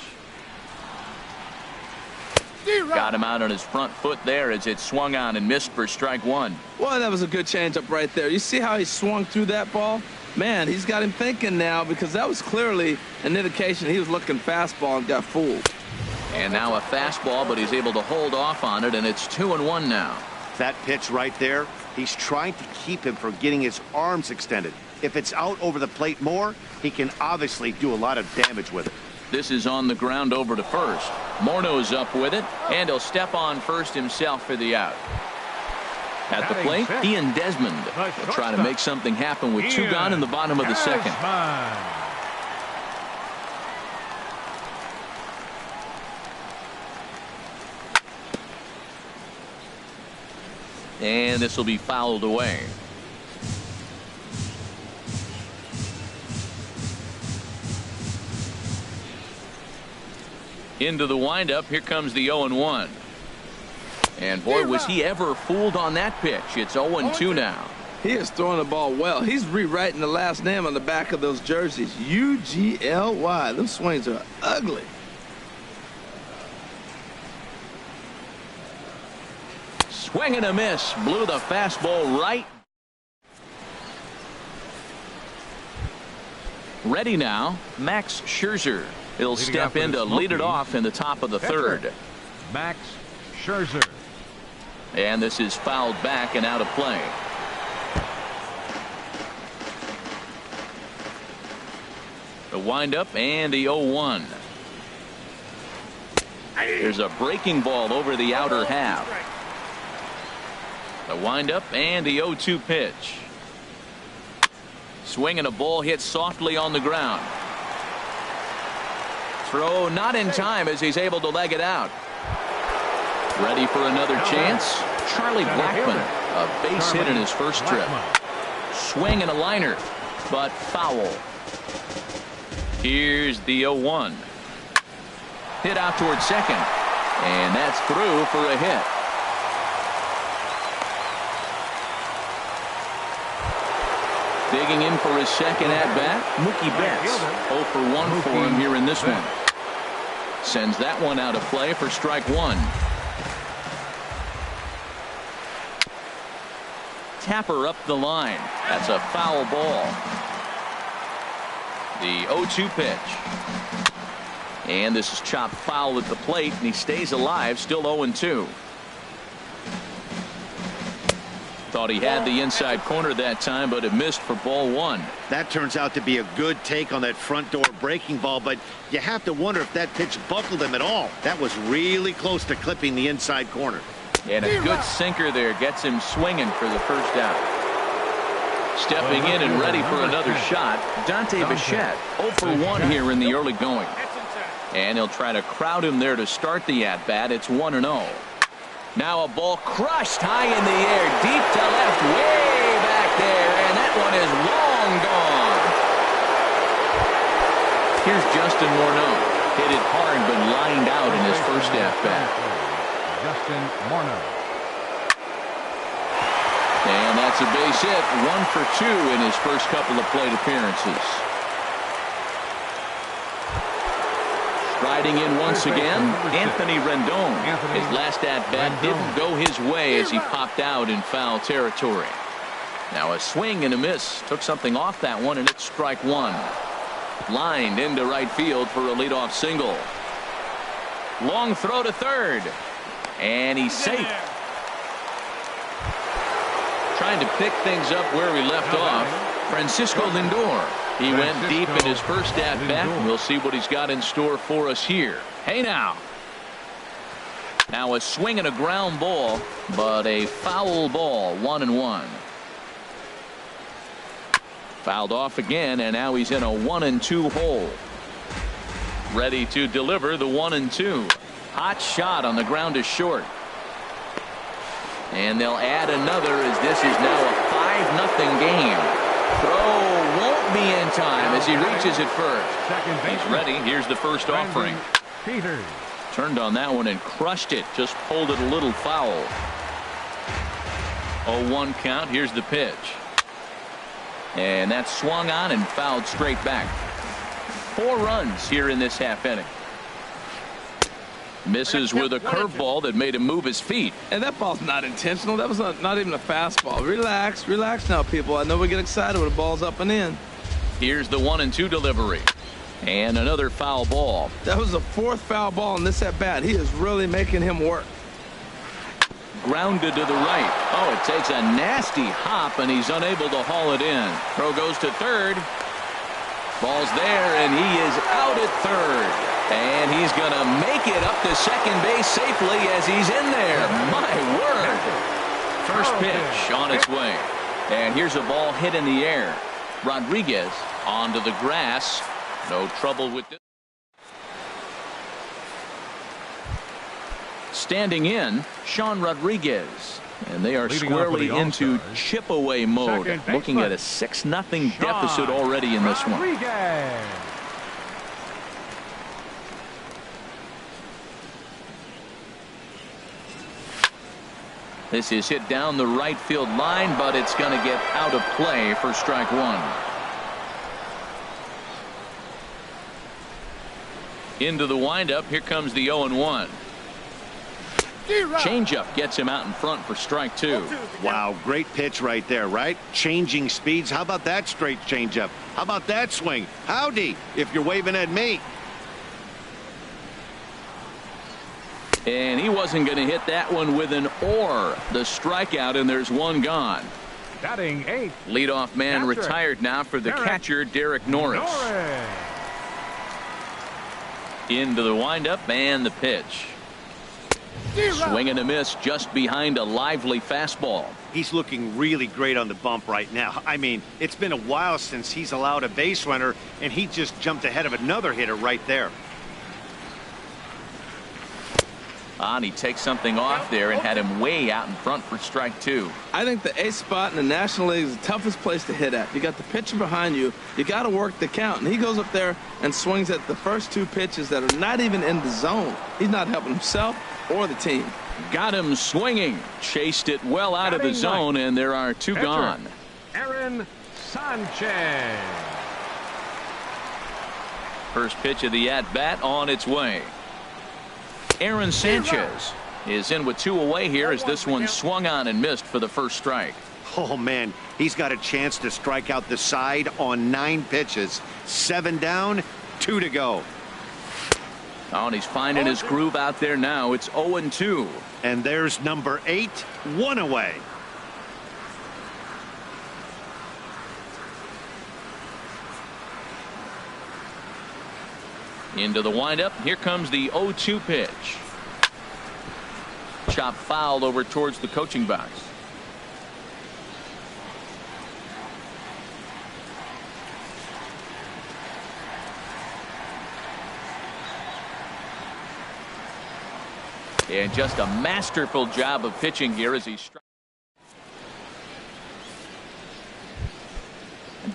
Got him out on his front foot there as it swung on and missed for strike 1. Well, that was a good changeup right there. You see how he swung through that ball? Man, he's got him thinking now, because that was clearly an indication he was looking fastball and got fooled. And now a fastball, but he's able to hold off on it, and it's 2-1 now. That pitch right there, he's trying to keep him from getting his arms extended. If it's out over the plate more, he can obviously do a lot of damage with it. This is on the ground over to first. Morneau's up with it, and he'll step on first himself for the out. At the plate, Ian Desmond will try to make something happen with 2 gone in the bottom of the second. And this will be fouled away. Into the windup. Here comes the 0-1. And boy, was he ever fooled on that pitch. It's 0-2 now. He is throwing the ball well. He's rewriting the last name on the back of those jerseys. U-G-L-Y. Those swings are ugly. Swing and a miss. Blew the fastball right. Ready now, Max Scherzer. He'll step in to lead it off in the top of the third. Max Scherzer. And this is fouled back and out of play. The windup and the 0-1. There's a breaking ball over the outer half. The windup and the 0-2 pitch. Swing and a ball hit softly on the ground. Throw not in time as he's able to leg it out. Ready for another chance. Charlie Blackmon, a base hit in his first trip. Swing and a liner, but foul. Here's the 0-1. Hit out towards second, and that's through for a hit. Digging in for his second at-bat, Mookie Betts. 0 for 1 for him here in this one. Sends that one out of play for strike 1. Tapper up the line. That's a foul ball. The 0-2 pitch. And this is chopped foul at the plate, and he stays alive, still 0-2. Thought he had the inside corner that time, but it missed for ball 1. That turns out to be a good take on that front door breaking ball, but you have to wonder if that pitch buckled him at all. That was really close to clipping the inside corner. And a good sinker there gets him swinging for the first out. Stepping in and ready for another shot, Dante Bichette. 0 for 1 here in the early going. And he'll try to crowd him there to start the at-bat. It's 1-0. Now a ball crushed high in the air, deep to left, way back there, and that one is long gone. Here's Justin Morneau. Hit it hard, but lined out in his first at-bat. Justin Morneau. And that's a base hit, 1 for 2 in his first couple of plate appearances. Riding in once again, Anthony Rendon. His last at-bat didn't go his way as he popped out in foul territory. Now a swing and a miss. Took something off that one, and it's strike 1. Lined into right field for a leadoff single. Long throw to third. And he's safe. Trying to pick things up where we left off, Francisco Lindor. He went deep in his first at-bat. We'll see what he's got in store for us here. Hey now. Now a swing and a ground ball, but a foul ball, 1-1. Fouled off again, and now he's in a 1-2 hole. Ready to deliver the 1-2. Hot shot on the ground to short. And they'll add another as this is now a 5-0 game. Throw won't be in time as he reaches it first. He's ready. Here's the first offering. Peters. Turned on that one and crushed it. Just pulled it a little foul. 0-1 count. Here's the pitch. And that's swung on and fouled straight back. 4 runs here in this half inning. Misses with a curveball that made him move his feet. And that ball's not intentional. That was not even a fastball. Relax, relax now, people. I know we get excited when the ball's up and in. Here's the 1-2 delivery. And another foul ball. That was the 4th foul ball in this at-bat. He is really making him work. Grounded to the right. Oh, it takes a nasty hop, and he's unable to haul it in. Throw goes to third. Ball's there, and he is out at third. And he's going to make it up to second base safely as he's in there. My word. First pitch on its way. And here's a ball hit in the air. Rodriguez onto the grass. No trouble with it. Standing in, Sean Rodriguez. And they are squarely into chip away mode. Looking at a 6-0 deficit already in this one. This is hit down the right field line, but it's going to get out of play for strike one. Into the windup. Here comes the 0-1. Changeup gets him out in front for strike two. Wow, great pitch right there, right? Changing speeds. How about that straight changeup? How about that swing? Howdy, if you're waving at me. And he wasn't going to hit that one with an or. The strikeout, and there's one gone. Batting eighth. Leadoff man retired now for the catcher, Derek Norris. Into the windup and the pitch. Swing and a miss just behind a lively fastball. He's looking really great on the bump right now. I mean, it's been a while since he's allowed a base runner, and he just jumped ahead of another hitter right there. And he takes something off there and had him way out in front for strike two. I think the ace spot in the National League is the toughest place to hit at. You got the pitcher behind you. You got to work the count. And he goes up there and swings at the first two pitches that are not even in the zone. He's not helping himself or the team. Got him swinging. Chased it well out of the zone, and there are two gone. Aaron Sanchez. First pitch of the at-bat on its way. Aaron Sanchez is in with two away here as this one swung on and missed for the first strike. Oh, man, he's got a chance to strike out the side on 9 pitches. 7 down, 2 to go. Oh, and he's finding his groove out there now. It's 0-2. And there's number 8, 1 away. Into the windup. Here comes the 0-2 pitch. Chop fouled over towards the coaching box. And just a masterful job of pitching here as he strikes.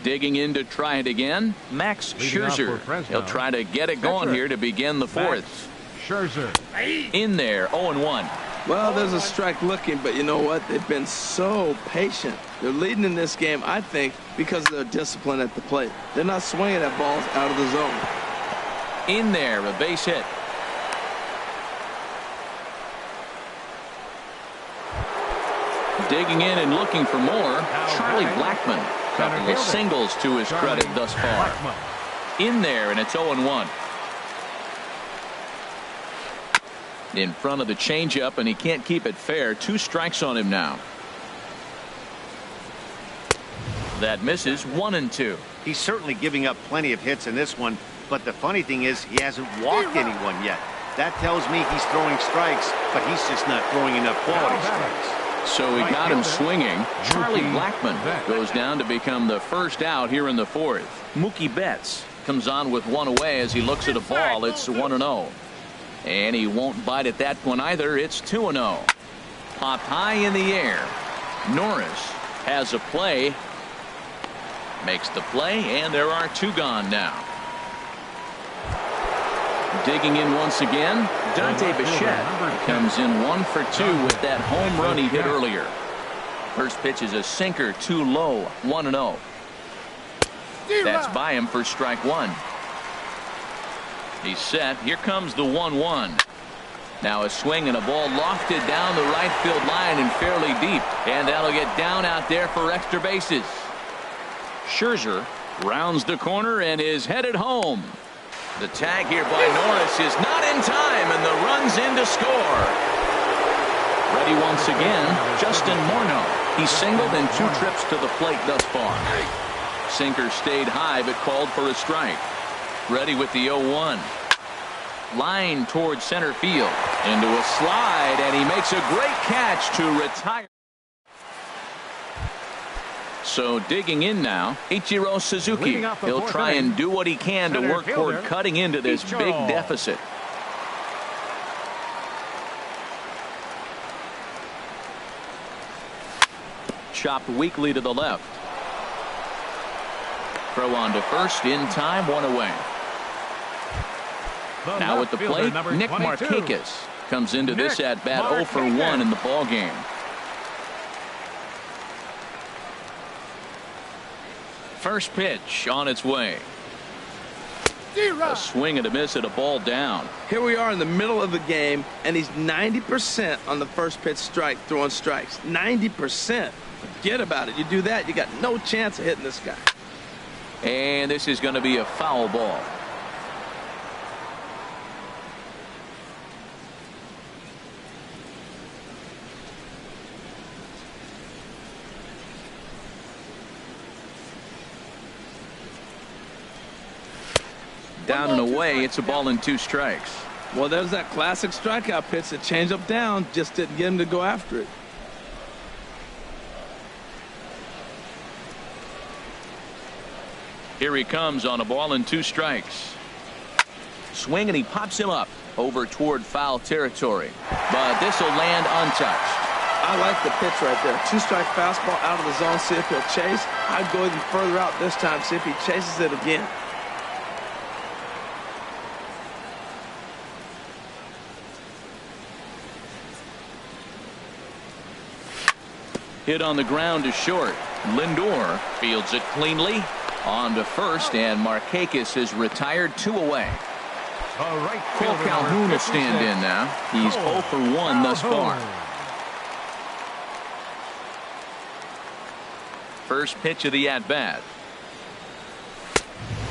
Digging in to try it again, Max Scherzer. He'll try to get it going here to begin the fourth. Scherzer. In there, 0-1. Well, there's a strike looking, but you know what? They've been so patient. They're leading in this game, I think, because of their discipline at the plate. They're not swinging at balls out of the zone. In there, a base hit. Digging in and looking for more, Charlie Blackmon. Couple of singles to his credit thus far. In there, and it's 0-1. In front of the changeup, and he can't keep it fair. 2 strikes on him now. That misses. 1-2. He's certainly giving up plenty of hits in this one, but the funny thing is he hasn't walked anyone yet. That tells me he's throwing strikes, but he's just not throwing enough quality strikes. So he got him swinging. Charlie Blackmon goes down to become the first out here in the fourth. Mookie Betts comes on with 1 away as he looks at a ball. It's 1-0. And he won't bite at that one either. It's 2-0. Popped high in the air. Norris has a play. Makes the play, and there are 2 gone now. Digging in once again, Dante Bichette comes in 1 for 2 with that home run he hit earlier. First pitch is a sinker, too low. 1-0. That's by him for strike 1. He's set. Here comes the 1-1. Now a swing and a ball lofted down the right field line and fairly deep, and that'll get down out there for extra bases. Scherzer rounds the corner and is headed home. The tag here by Norris is not in time, and the run's in to score. Ready once again, Justin Morneau. He singled in 2 trips to the plate thus far. Sinker stayed high but called for a strike. Ready with the 0-1. Line towards center field. Into a slide, and he makes a great catch to retire. So digging in now, Ichiro Suzuki. He'll try and do what he can to work toward cutting into this big deficit. Chopped weakly to the left. Throw on to first in time, 1 away. Now at the plate, Nick Markakis comes into this at bat 0 for 1 in the ball game. First pitch on its way. A swing and a miss at a ball down. Here we are in the middle of the game, and he's 90% on the first pitch strike, throwing strikes. 90%. Forget about it. You do that, you got no chance of hitting this guy. And this is going to be a foul ball. Down and away, it's a ball and 2 strikes. Well, there's that classic strikeout pitch, that change up down, just didn't get him to go after it. Here he comes on a ball and 2 strikes. Swing and he pops him up over toward foul territory. But this will land untouched. I like the pitch right there. 2-strike fastball out of the zone, see if he'll chase. I'd go even further out this time, see if he chases it again. Hit on the ground to short. Lindor fields it cleanly. On to first, and Markakis is retired, 2 away. Cole Calhoun will stand in now. He's 0 for 1 thus far. First pitch of the at-bat.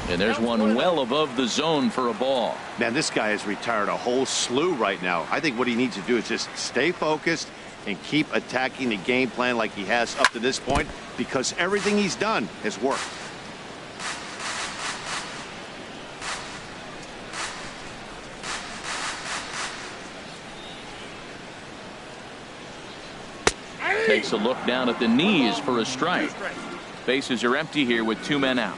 And there's one well above the zone for a ball. Man, this guy has retired a whole slew right now. I think what he needs to do is just stay focused and keep attacking the game plan like he has up to this point, because everything he's done has worked. Takes a look down at the knees for a strike. Bases are empty here with 2 men out.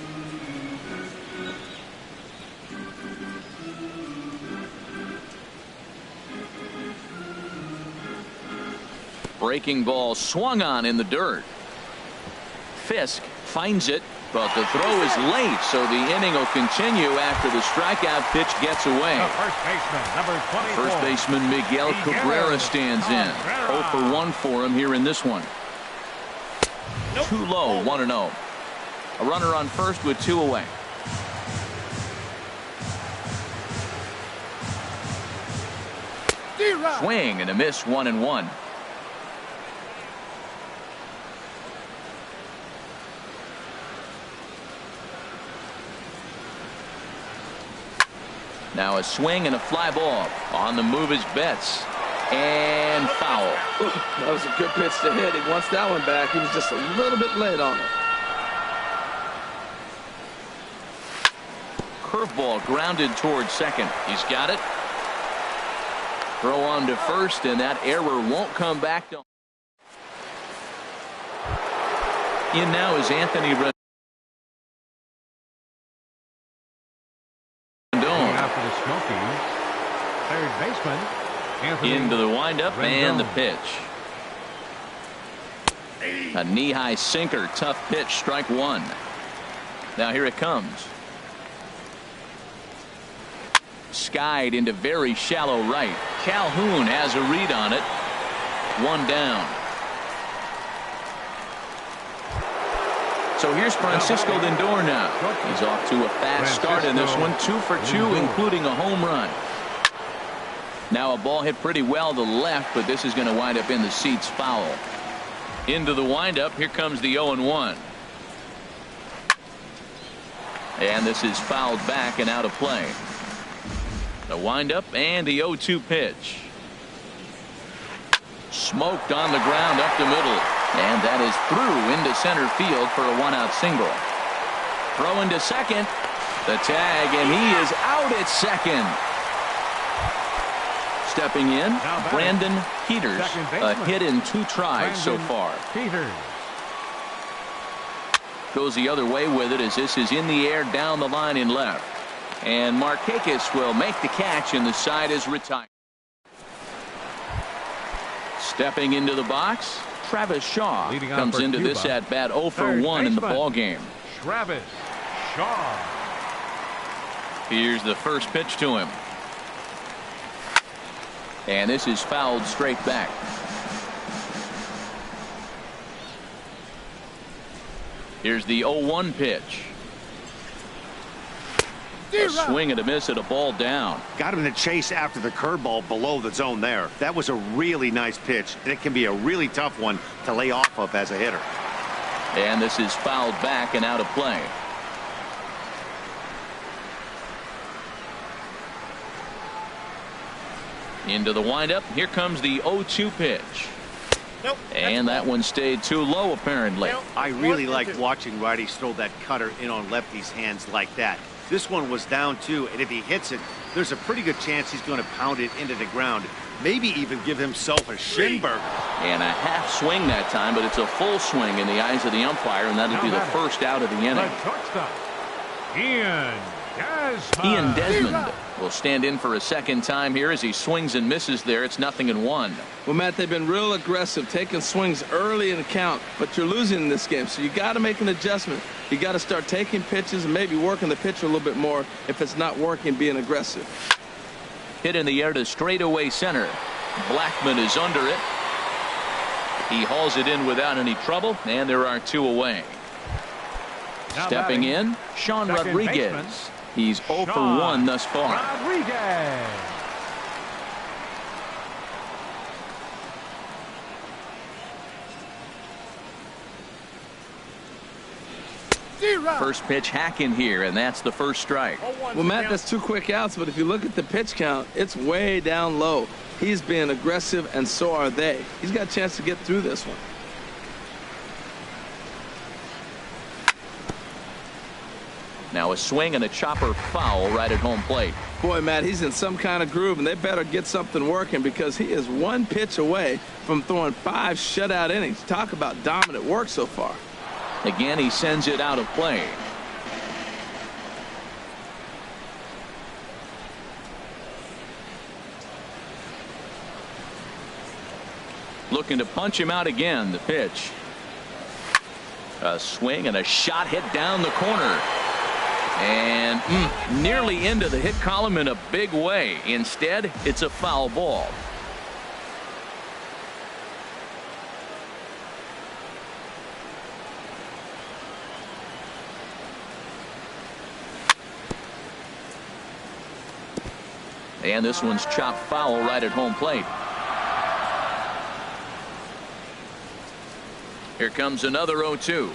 Breaking ball swung on in the dirt. Fisk finds it, but the throw is late, so the inning will continue after the strikeout pitch gets away. First baseman, number 24. First baseman Miguel Cabrera stands in. 0 for 1 for him here in this one. Too low, 1-0. A runner on first with 2 away. Swing and a miss, 1-1. Now a swing and a fly ball. On the move is Betts. And foul. That was a good pitch to hit. He wants that one back. He was just a little bit late on it. Curveball grounded towards second. He's got it. Throw on to first, and that error won't come back. In now is Anthony Rendon. After the Smokies, third baseman Anthony. Into the windup Rendon. and the pitch. A knee-high sinker, tough pitch, strike 1. Now here it comes. Skied into very shallow right. Calhoun has a read on it. 1 down. So here's Francisco Lindor now. He's off to a fast start in this one. 2 for 2, including a home run. Now a ball hit pretty well to the left, but this is going to wind up in the seats, foul. Into the windup. Here comes the 0-1. And this is fouled back and out of play. The windup and the 0-2 pitch. Smoked on the ground up the middle. And that is through into center field for a 1-out single. Throw into second. The tag, and he is out at second. Stepping in, Brandon Peters. A hit in 2 tries so far. Peters. Goes the other way with it as this is in the air down the line in left. And Markakis will make the catch, and the side is retired. Stepping into the box, Travis Shaw comes into this at bat 0 for 1 in the ball game. Travis Shaw. Here's the first pitch to him. And this is fouled straight back. Here's the 0-1 pitch. A swing and a miss at a ball down. Got him to chase after the curveball below the zone there. That was a really nice pitch, and it can be a really tough one to lay off of as a hitter. And this is fouled back and out of play. Into the windup. Here comes the 0-2 pitch. Nope, and that one stayed too low, apparently. Nope. I really liked watching righties throw that cutter in on lefties' hands like that. This one was down too, and if he hits it, there's a pretty good chance he's going to pound it into the ground. Maybe even give himself a shin burger. And a half swing that time, but it's a full swing in the eyes of the umpire, and that'll be the first out of the inning. Ian Desmond will stand in for a second time here as he swings and misses there. It's 0-1. Well, Matt, they've been real aggressive, taking swings early in the count, but you're losing in this game, so you got to make an adjustment. You got to start taking pitches and maybe working the pitcher a little bit more if it's not working, being aggressive. Hit in the air to straightaway center. Blackman is under it. He hauls it in without any trouble, and there are 2 away. Now stepping in, Sean Rodriguez. Baseman. He's 0 for 1 thus far. Rodriguez. First pitch hack in here, and that's the first strike. Well, Matt, that's 2 quick outs, but if you look at the pitch count, it's way down low. He's being aggressive, and so are they. He's got a chance to get through this one. Now a swing and a chopper foul right at home plate. Boy, Matt, he's in some kind of groove, and they better get something working because he is 1 pitch away from throwing 5 shutout innings. Talk about dominant work so far. Again, he sends it out of play. Looking to punch him out again. The pitch. A swing and a shot hit down the corner. And nearly into the hit column in a big way. Instead, it's a foul ball. And this one's chopped foul right at home plate. Here comes another 0-2.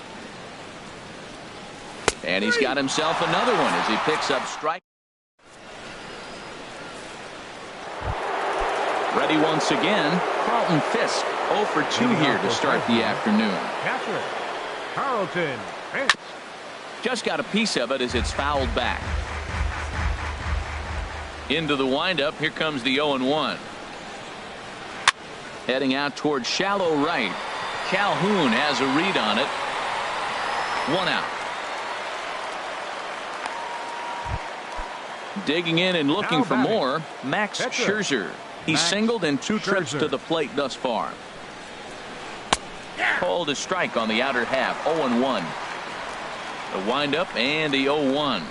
And he's got himself another one as he picks up strike. Ready once again. Carlton Fisk 0 for 2 here to start the afternoon. Catcher, Carlton Fisk. Just got a piece of it as it's fouled back. Into the windup. Here comes the 0-1. Heading out towards shallow right. Calhoun has a read on it. 1 out. Digging in and looking for more, Max Scherzer. He's singled in 2 trips to the plate thus far. Called a strike on the outer half. 0-1. The windup and the 0-1.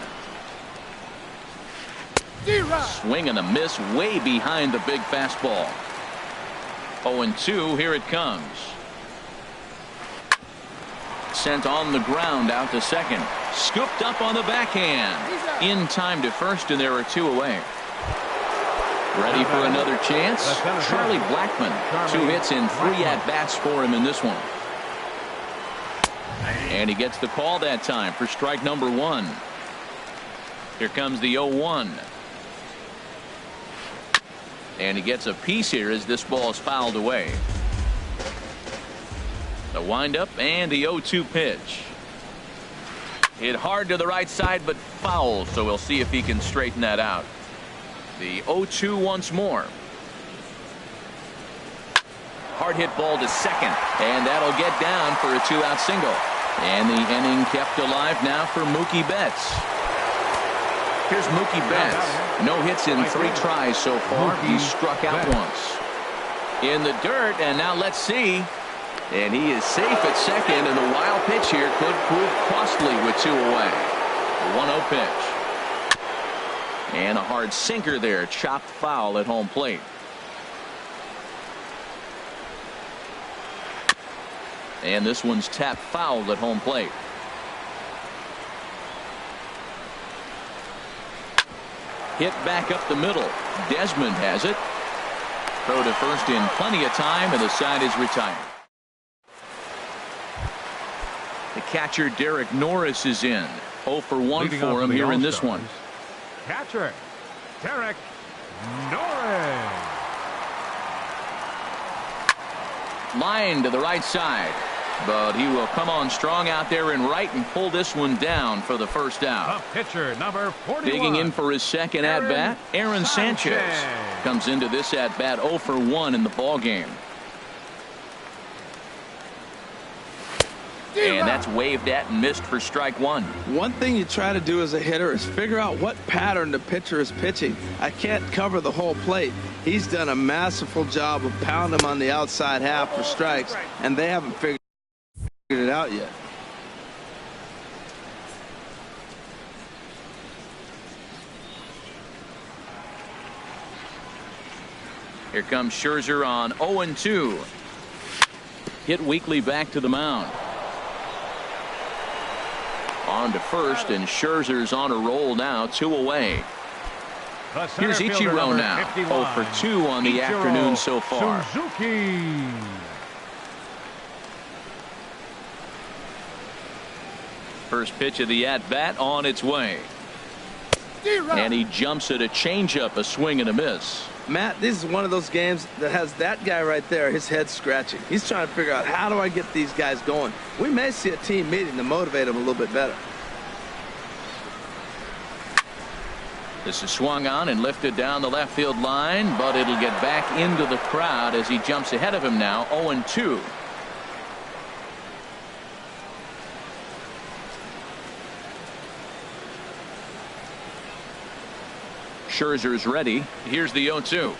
Swing and a miss way behind the big fastball. 0-2. Here it comes. Sent on the ground out to second. Scooped up on the backhand. In time to first, and there are 2 away. Ready for another chance. Charlie Blackman. 2 hits and 3 at-bats for him in this one. And he gets the call that time for strike number 1. Here comes the 0-1. And he gets a piece here as this ball is fouled away. The windup and the 0-2 pitch. Hit hard to the right side, but foul, so we'll see if he can straighten that out. The 0-2 once more. Hard hit ball to second, and that'll get down for a 2-out single. And the inning kept alive now for Mookie Betts. Here's Mookie Betts. No hits in 3 tries so far. He struck out once. In the dirt, and now let's see. And he is safe at second, and the wild pitch here could prove costly with 2 away. The 1-0 pitch. And a hard sinker there, chopped foul at home plate. And this one's tapped foul at home plate. Hit back up the middle. Desmond has it. Throw to first in plenty of time, and the side is retired. The catcher Derek Norris is in. 0 for 1 for him here in this one. Catcher Derek Norris. Line to the right side, but he will come on strong out there in right and pull this one down for the first out. The pitcher, number 41. Digging in for his second at bat, Aaron Sanchez comes into this at bat 0 for 1 in the ball game. And that's waved at and missed for strike 1. One thing you try to do as a hitter is figure out what pattern the pitcher is pitching. I can't cover the whole plate. He's done a masterful job of pounding him on the outside half for strikes, and they haven't figured it out yet. Here comes Scherzer on 0-2. Hit weakly back to the mound. On to first, and Scherzer's on a roll now, 2 away. Here's Ichiro now, 0 for 2 on the afternoon so far. Suzuki. First pitch of the at-bat on its way. And he jumps at a changeup, a swing and a miss. Matt, this is one of those games that has that guy right there, his head scratching. He's trying to figure out, how do I get these guys going? We may see a team meeting to motivate them a little bit better. This is swung on and lifted down the left field line, but it'll get back into the crowd as he jumps ahead of him now, 0-2. Scherzer's ready. Here's the 0-2.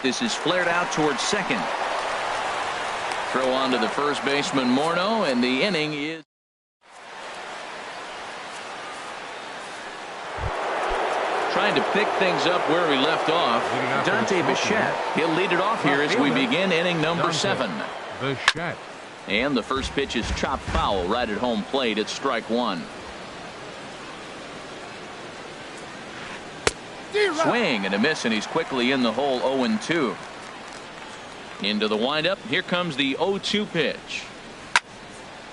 This is flared out towards second. Throw on to the first baseman Morneau, and the inning is trying to pick things up where we left off. Dante Bichette. He'll lead it off here as we begin inning number 7. Bichette. And the first pitch is chopped foul right at home plate. It's strike 1. Swing and a miss, and he's quickly in the hole. 0-2. Into the windup. Here comes the 0-2 pitch.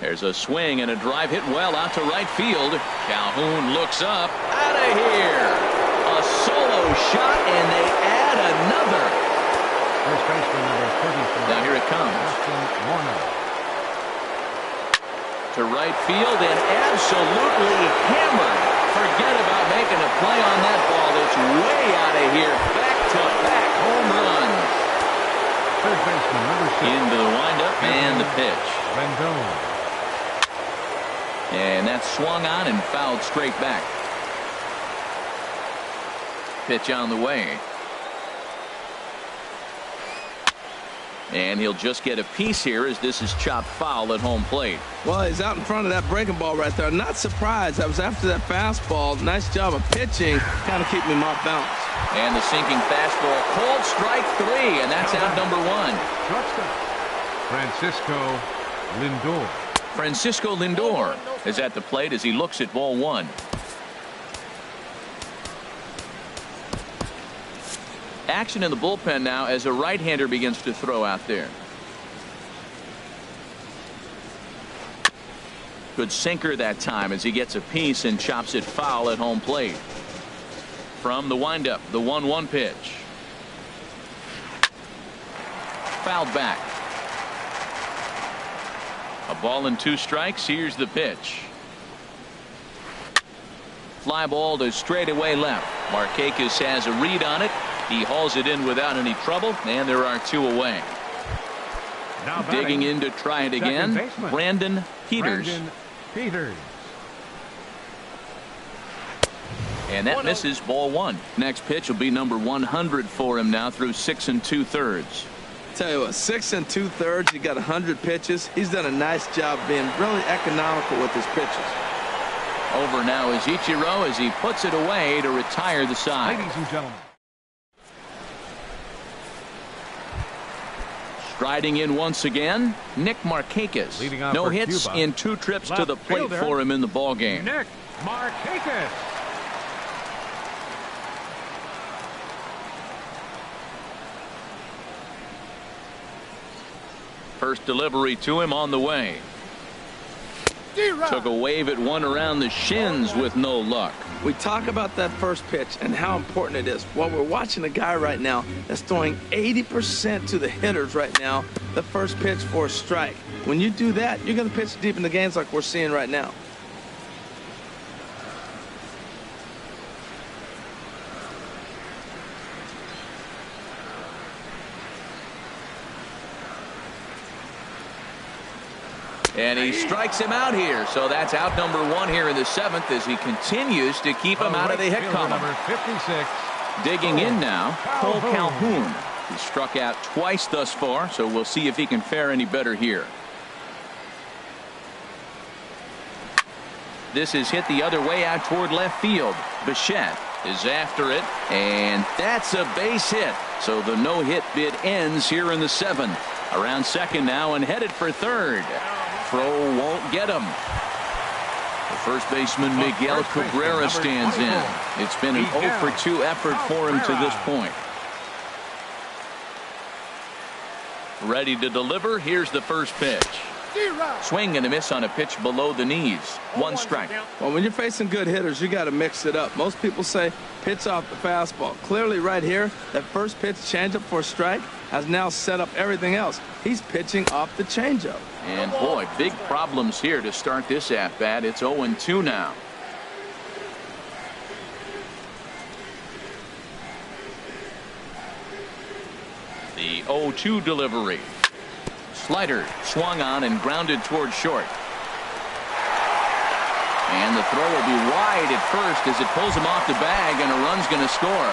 There's a swing and a drive hit well out to right field. Calhoun looks up. Out of here. A solo shot, and they add another. First baseman number 34. Now here it comes. To right field and absolutely hammered. Forget about making a play on that ball. It's way out of here. Back-to-back home runs. Third baseman number 6. Into the windup and the pitch. Rendon. And that's swung on and fouled straight back. Pitch on the way. And he'll just get a piece here as this is chopped foul at home plate. Well, he's out in front of that breaking ball right there. Not surprised. I was after that fastball. Nice job of pitching. Kind of keep him off balance. And the sinking fastball. Called strike 3, and that's out number 1. Francisco Lindor. Francisco Lindor is at the plate as he looks at ball 1. Action in the bullpen now as a right-hander begins to throw out there. Good sinker that time as he gets a piece and chops it foul at home plate. From the windup, the 1-1 pitch. Fouled back. A ball and 2 strikes. Here's the pitch. Fly ball to straightaway left. Markakis has a read on it. He hauls it in without any trouble, and there are 2 away. Now Digging in to try it again, Brandon Peters. And that misses, ball one. Next pitch will be number 100 for him now through 6 2/3. Tell you what, 6 2/3, he got 100 pitches. He's done a nice job being really economical with his pitches. Over now is Ichiro as he puts it away to retire the side. Ladies and gentlemen. Striding in once again, Nick Markakis. No hits Cuba. in 2 trips Left to the plate fielder, for him in the ballgame. Nick Markakis. First delivery to him on the way. Took a wave at one around the shins with no luck. We talk about that first pitch and how important it is. Well, we're watching a guy right now that's throwing 80% to the hitters right now, the first pitch for a strike. When you do that, you're going to pitch deep in the games like we're seeing right now. And he strikes him out here. So that's out number 1 here in the 7th as he continues to keep him out of the hit column. Number 56. Digging in now, Cole Calhoun. He struck out twice thus far, so we'll see if he can fare any better here. This is hit the other way out toward left field. Bichette is after it, and that's a base hit. So the no-hit bid ends here in the 7th. Around second now and headed for third. Throw won't get him. The first baseman Miguel Cabrera stands in. It's been an 0 for 2 effort for him to this point. Ready to deliver. Here's the first pitch. Swing and a miss on a pitch below the knees. 1 strike. Well, when you're facing good hitters, you got to mix it up. Most people say pitch off the fastball. Clearly right here, that first pitch changeup for a strike has now set up everything else. He's pitching off the changeup. And boy, big problems here to start this at-bat. It's 0-2 now. The 0-2 delivery. Slider swung on and grounded toward short. And the throw will be wide at first as it pulls him off the bag, and a run's going to score.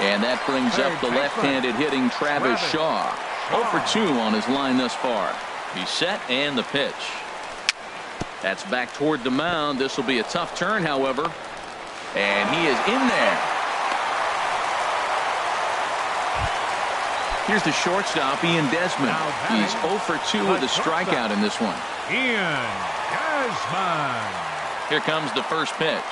And that brings up the left-handed hitting Travis Shaw. 0 for 2 on his line thus far. He's set and the pitch. That's back toward the mound. This will be a tough turn, however. And he is in there. Here's the shortstop, Ian Desmond. He's 0 for 2 with a strikeout in this one. Ian Desmond. Here comes the first pitch.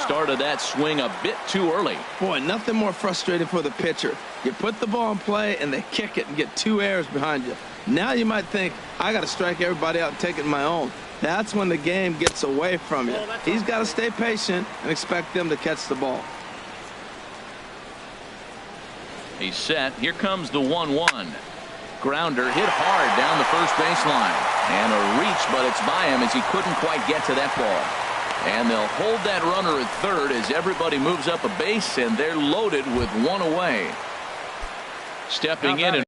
Started that swing a bit too early. Boy, nothing more frustrating for the pitcher. You put the ball in play and they kick it and get 2 errors behind you. Now you might think, I got to strike everybody out and take it my own. That's when the game gets away from you. He's got to stay patient and expect them to catch the ball. He's set. Here comes the 1-1. Grounder hit hard down the first baseline. And a reach, but it's by him as he couldn't quite get to that ball. And they'll hold that runner at third as everybody moves up a base, and they're loaded with 1 away. Stepping in and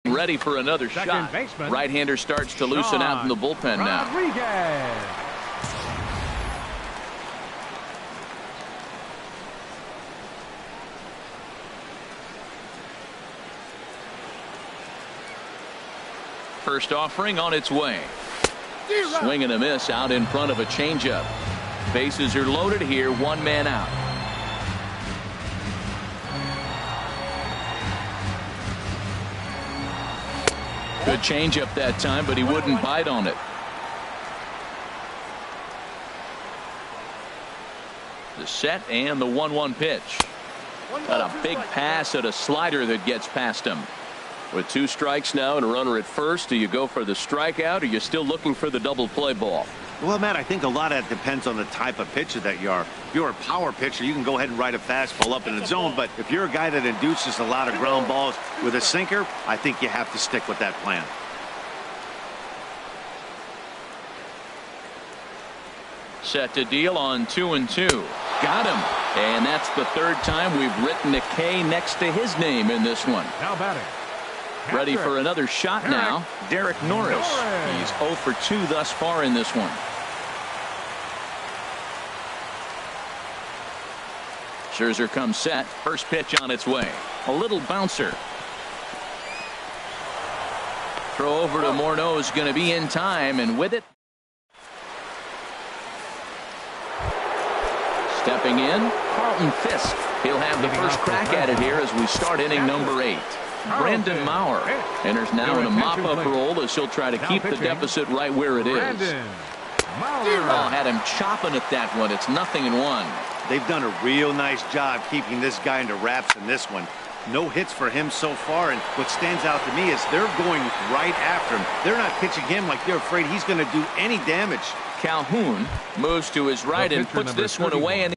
ready for another shot. Right-hander starts to loosen out in the bullpen now. First offering on its way. Swing and a miss out in front of a changeup. Bases are loaded here. 1 man out. Good changeup that time, but he wouldn't bite on it. The set and the 1-1 pitch. Got a big pass at a slider that gets past him. With 2 strikes now and a runner at first, do you go for the strikeout, or are you still looking for the double play ball? Well, Matt, I think a lot of that depends on the type of pitcher that you are. If you're a power pitcher, you can go ahead and ride a fastball up in the zone. But if you're a guy that induces a lot of ground balls with a sinker, I think you have to stick with that plan. Set to deal on 2-2. Got him. And that's the third time we've written a K next to his name in this one. Now batting. Ready for another shot now. Derek Norris. He's 0 for 2 thus far in this one. Scherzer comes set. First pitch on its way. A little bouncer. Throw over to Morneau is going to be in time, and with it. Stepping in, Carlton Fisk. He'll have the first crack at it here as we start inning number 8. Brandon Maurer enters now in a mop-up role as he'll try to keep the deficit right where it is. Oh, had him chopping at that one. It's 0-1. They've done a real nice job keeping this guy into wraps in this one. No hits for him so far, and what stands out to me is they're going right after him. They're not pitching him like they're afraid he's going to do any damage. Calhoun moves to his right and puts this one away in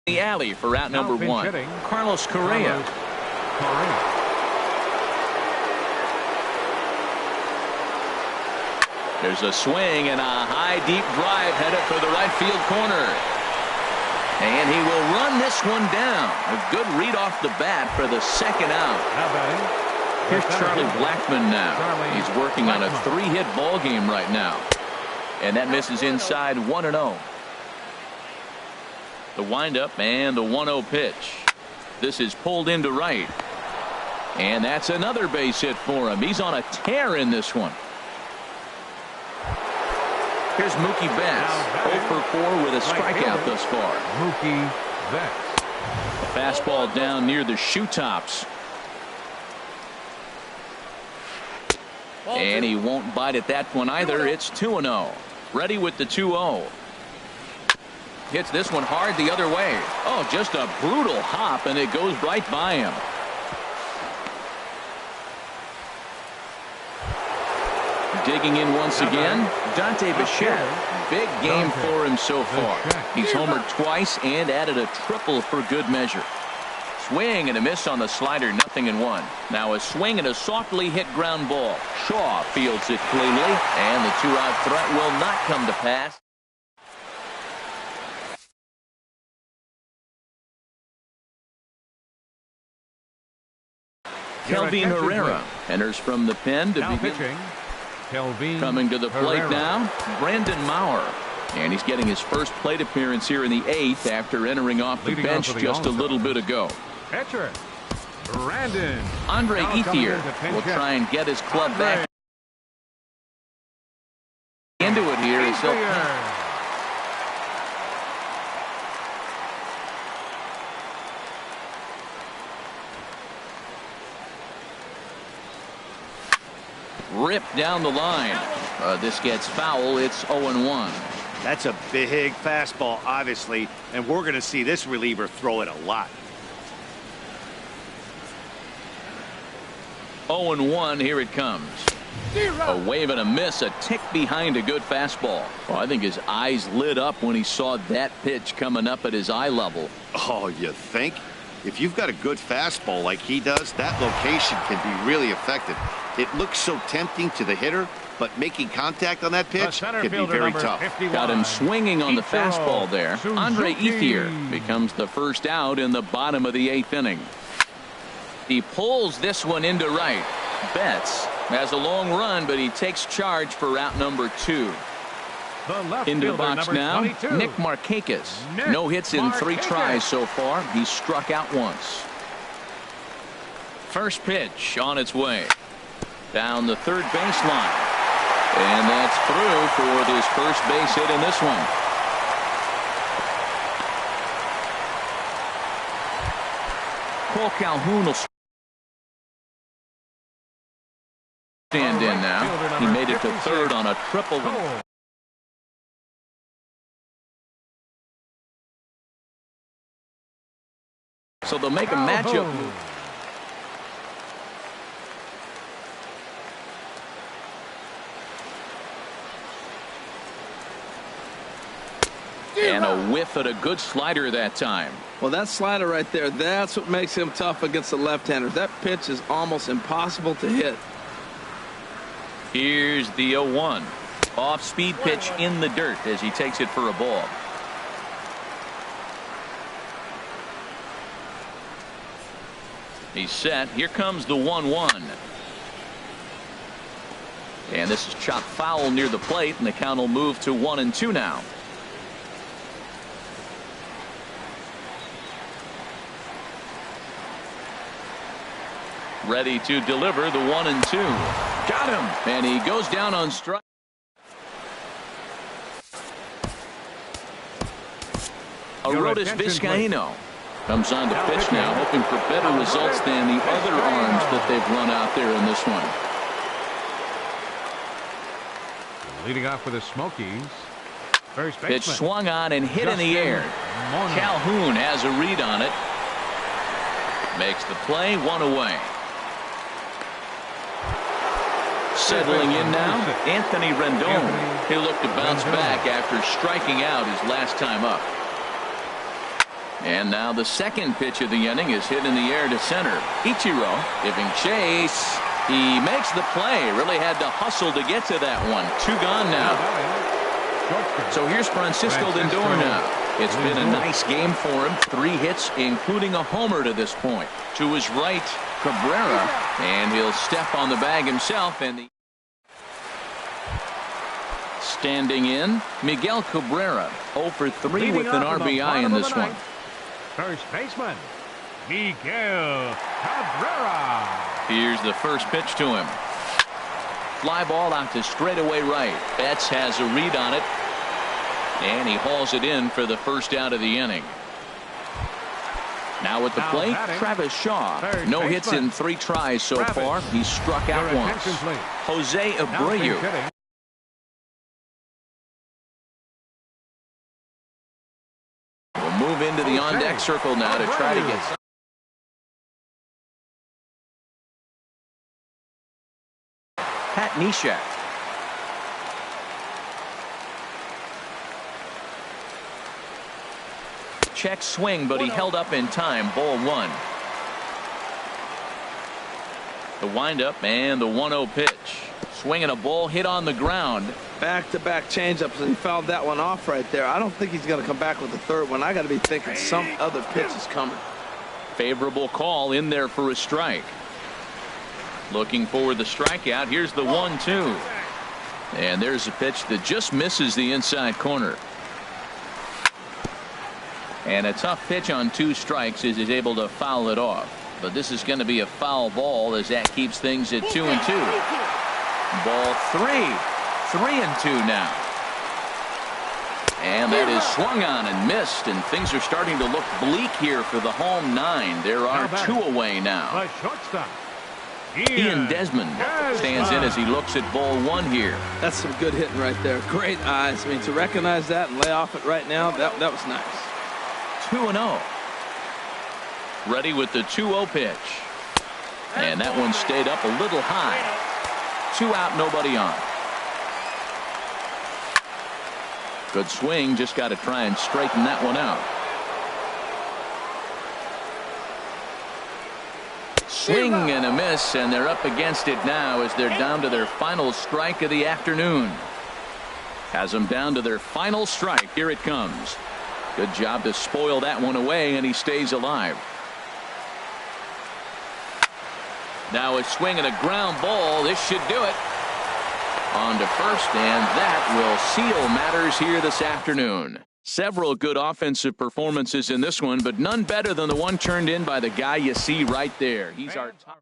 the alley for out number 1. Carlos Correa. There's a swing and a high deep drive headed for the right field corner. And he will run this one down. A good read off the bat for the second out. Here's Charlie Blackmon now. He's working on a 3-hit ball game right now. And that misses inside 1-0. The windup and the 1-0 pitch. This is pulled into right. And that's another base hit for him. He's on a tear in this one. Here's Mookie Betts, 0 for 4 with a strikeout thus far. Mookie Betts. A fastball down near the shoe tops. And he won't bite at that one either. It's 2-0. Ready with the 2-0. Hits this one hard the other way. Oh, just a brutal hop, and it goes right by him. Digging in once again, Dante Bichette. Big game for him so far. He's homered twice and added a triple for good measure. Swing and a miss on the slider, 0-1. Now a swing and a softly hit ground ball. Shaw fields it cleanly, and the 2-out threat will not come to pass. Kelvin Herrera enters from the pen to begin. Coming to the plate now, Brandon Maurer. And he's getting his first plate appearance here in the 8th after entering off the bench just a little bit ago. Pitcher, Brandon. Andre Ethier will try and get his club back into it here. Ripped down the line. This gets foul. It's 0-1. That's a big fastball, obviously, and we're going to see this reliever throw it a lot. 0-1. Here it comes. A wave and a miss, a tick behind a good fastball. Well, I think his eyes lit up when he saw that pitch coming up at his eye level. Oh, you think? If you've got a good fastball like he does, that location can be really effective. It looks so tempting to the hitter, but making contact on that pitch can be very tough. 51. Got him swinging on the fastball there. Andre Ethier becomes the first out in the bottom of the 8th inning. He pulls this one into right. Betts has a long run, but he takes charge for out number 2. Into the box now, 22. Nick Markakis. No hits in 3 tries so far. He's struck out once. First pitch on its way. Down the third baseline. And that's through for his first base hit in this one. Cole Calhoun will stand in now. He made it to third on a triple. So they'll make a matchup move. And a whiff at a good slider that time. Well, that slider right there, that's what makes him tough against the left-handers. That pitch is almost impossible to hit. Here's the 0-1. Off-speed pitch in the dirt as he takes it for a ball. He's set. Here comes the 1-1. And this is chopped foul near the plate, and the count will move to 1-2 now. Ready to deliver the 1-2. Got him. And he goes down on strike. Arodys Vizcaíno comes on to pitch now, hoping for better results than the other arms that they've run out there in this one. Leading off for the Smokies. First Pitch swung on and hit in the air. Calhoun has a read on it. Makes the play, 1 away. Settling in now, Anthony Rendon. He'll look to bounce back after striking out his last time up. And now the second pitch of the inning is hit in the air to center. Ichiro giving chase. He makes the play. Really had to hustle to get to that one. 2 gone now. So here's Francisco Lindor now. It's been a nice game for him. 3 hits, including a homer to this point. To his right, Cabrera, and he'll step on the bag himself. And standing in, Miguel Cabrera, 0 for 3 with an RBI in this one. First baseman, Miguel Cabrera. Here's the first pitch to him. Fly ball out to straightaway right. Betts has a read on it. And he hauls it in for the first out of the inning. Now at the plate, Travis Shaw. No hits in 3 tries so far. He's struck out once. Jose Abreu. We'll move into the on-deck circle now to try to get some. Pat Neshek. Check swing, but he held up in time. Ball 1. The windup and the 1-0 pitch. Swinging a ball hit on the ground. Back-to-back changeups, and he fouled that one off right there. I don't think he's going to come back with the third one. I got to be thinking some other pitch is coming. Favorable call in there for a strike. Looking for the strikeout. Here's the 1-2. And there's a pitch that just misses the inside corner. And a tough pitch on 2 strikes as he's able to foul it off. But this is going to be a foul ball as that keeps things at 2-2. Ball 3. 3-2 now. And that is swung on and missed, and things are starting to look bleak here for the home 9. There are 2 away now. Ian Desmond stands in as he looks at ball 1 here. That's some good hitting right there. Great eyes. I mean, to recognize that and lay off it right now, that was nice. 2-0. Ready with the 2-0 pitch. And that one stayed up a little high. 2 out, nobody on. Good swing, just got to try and straighten that one out. Swing and a miss, and they're up against it now as they're down to their final strike of the afternoon. Has them down to their final strike. Here it comes. Good job to spoil that one away, and he stays alive. Now a swing and a ground ball. This should do it. On to first, and that will seal matters here this afternoon. Several good offensive performances in this one, but none better than the one turned in by the guy you see right there. He's our top.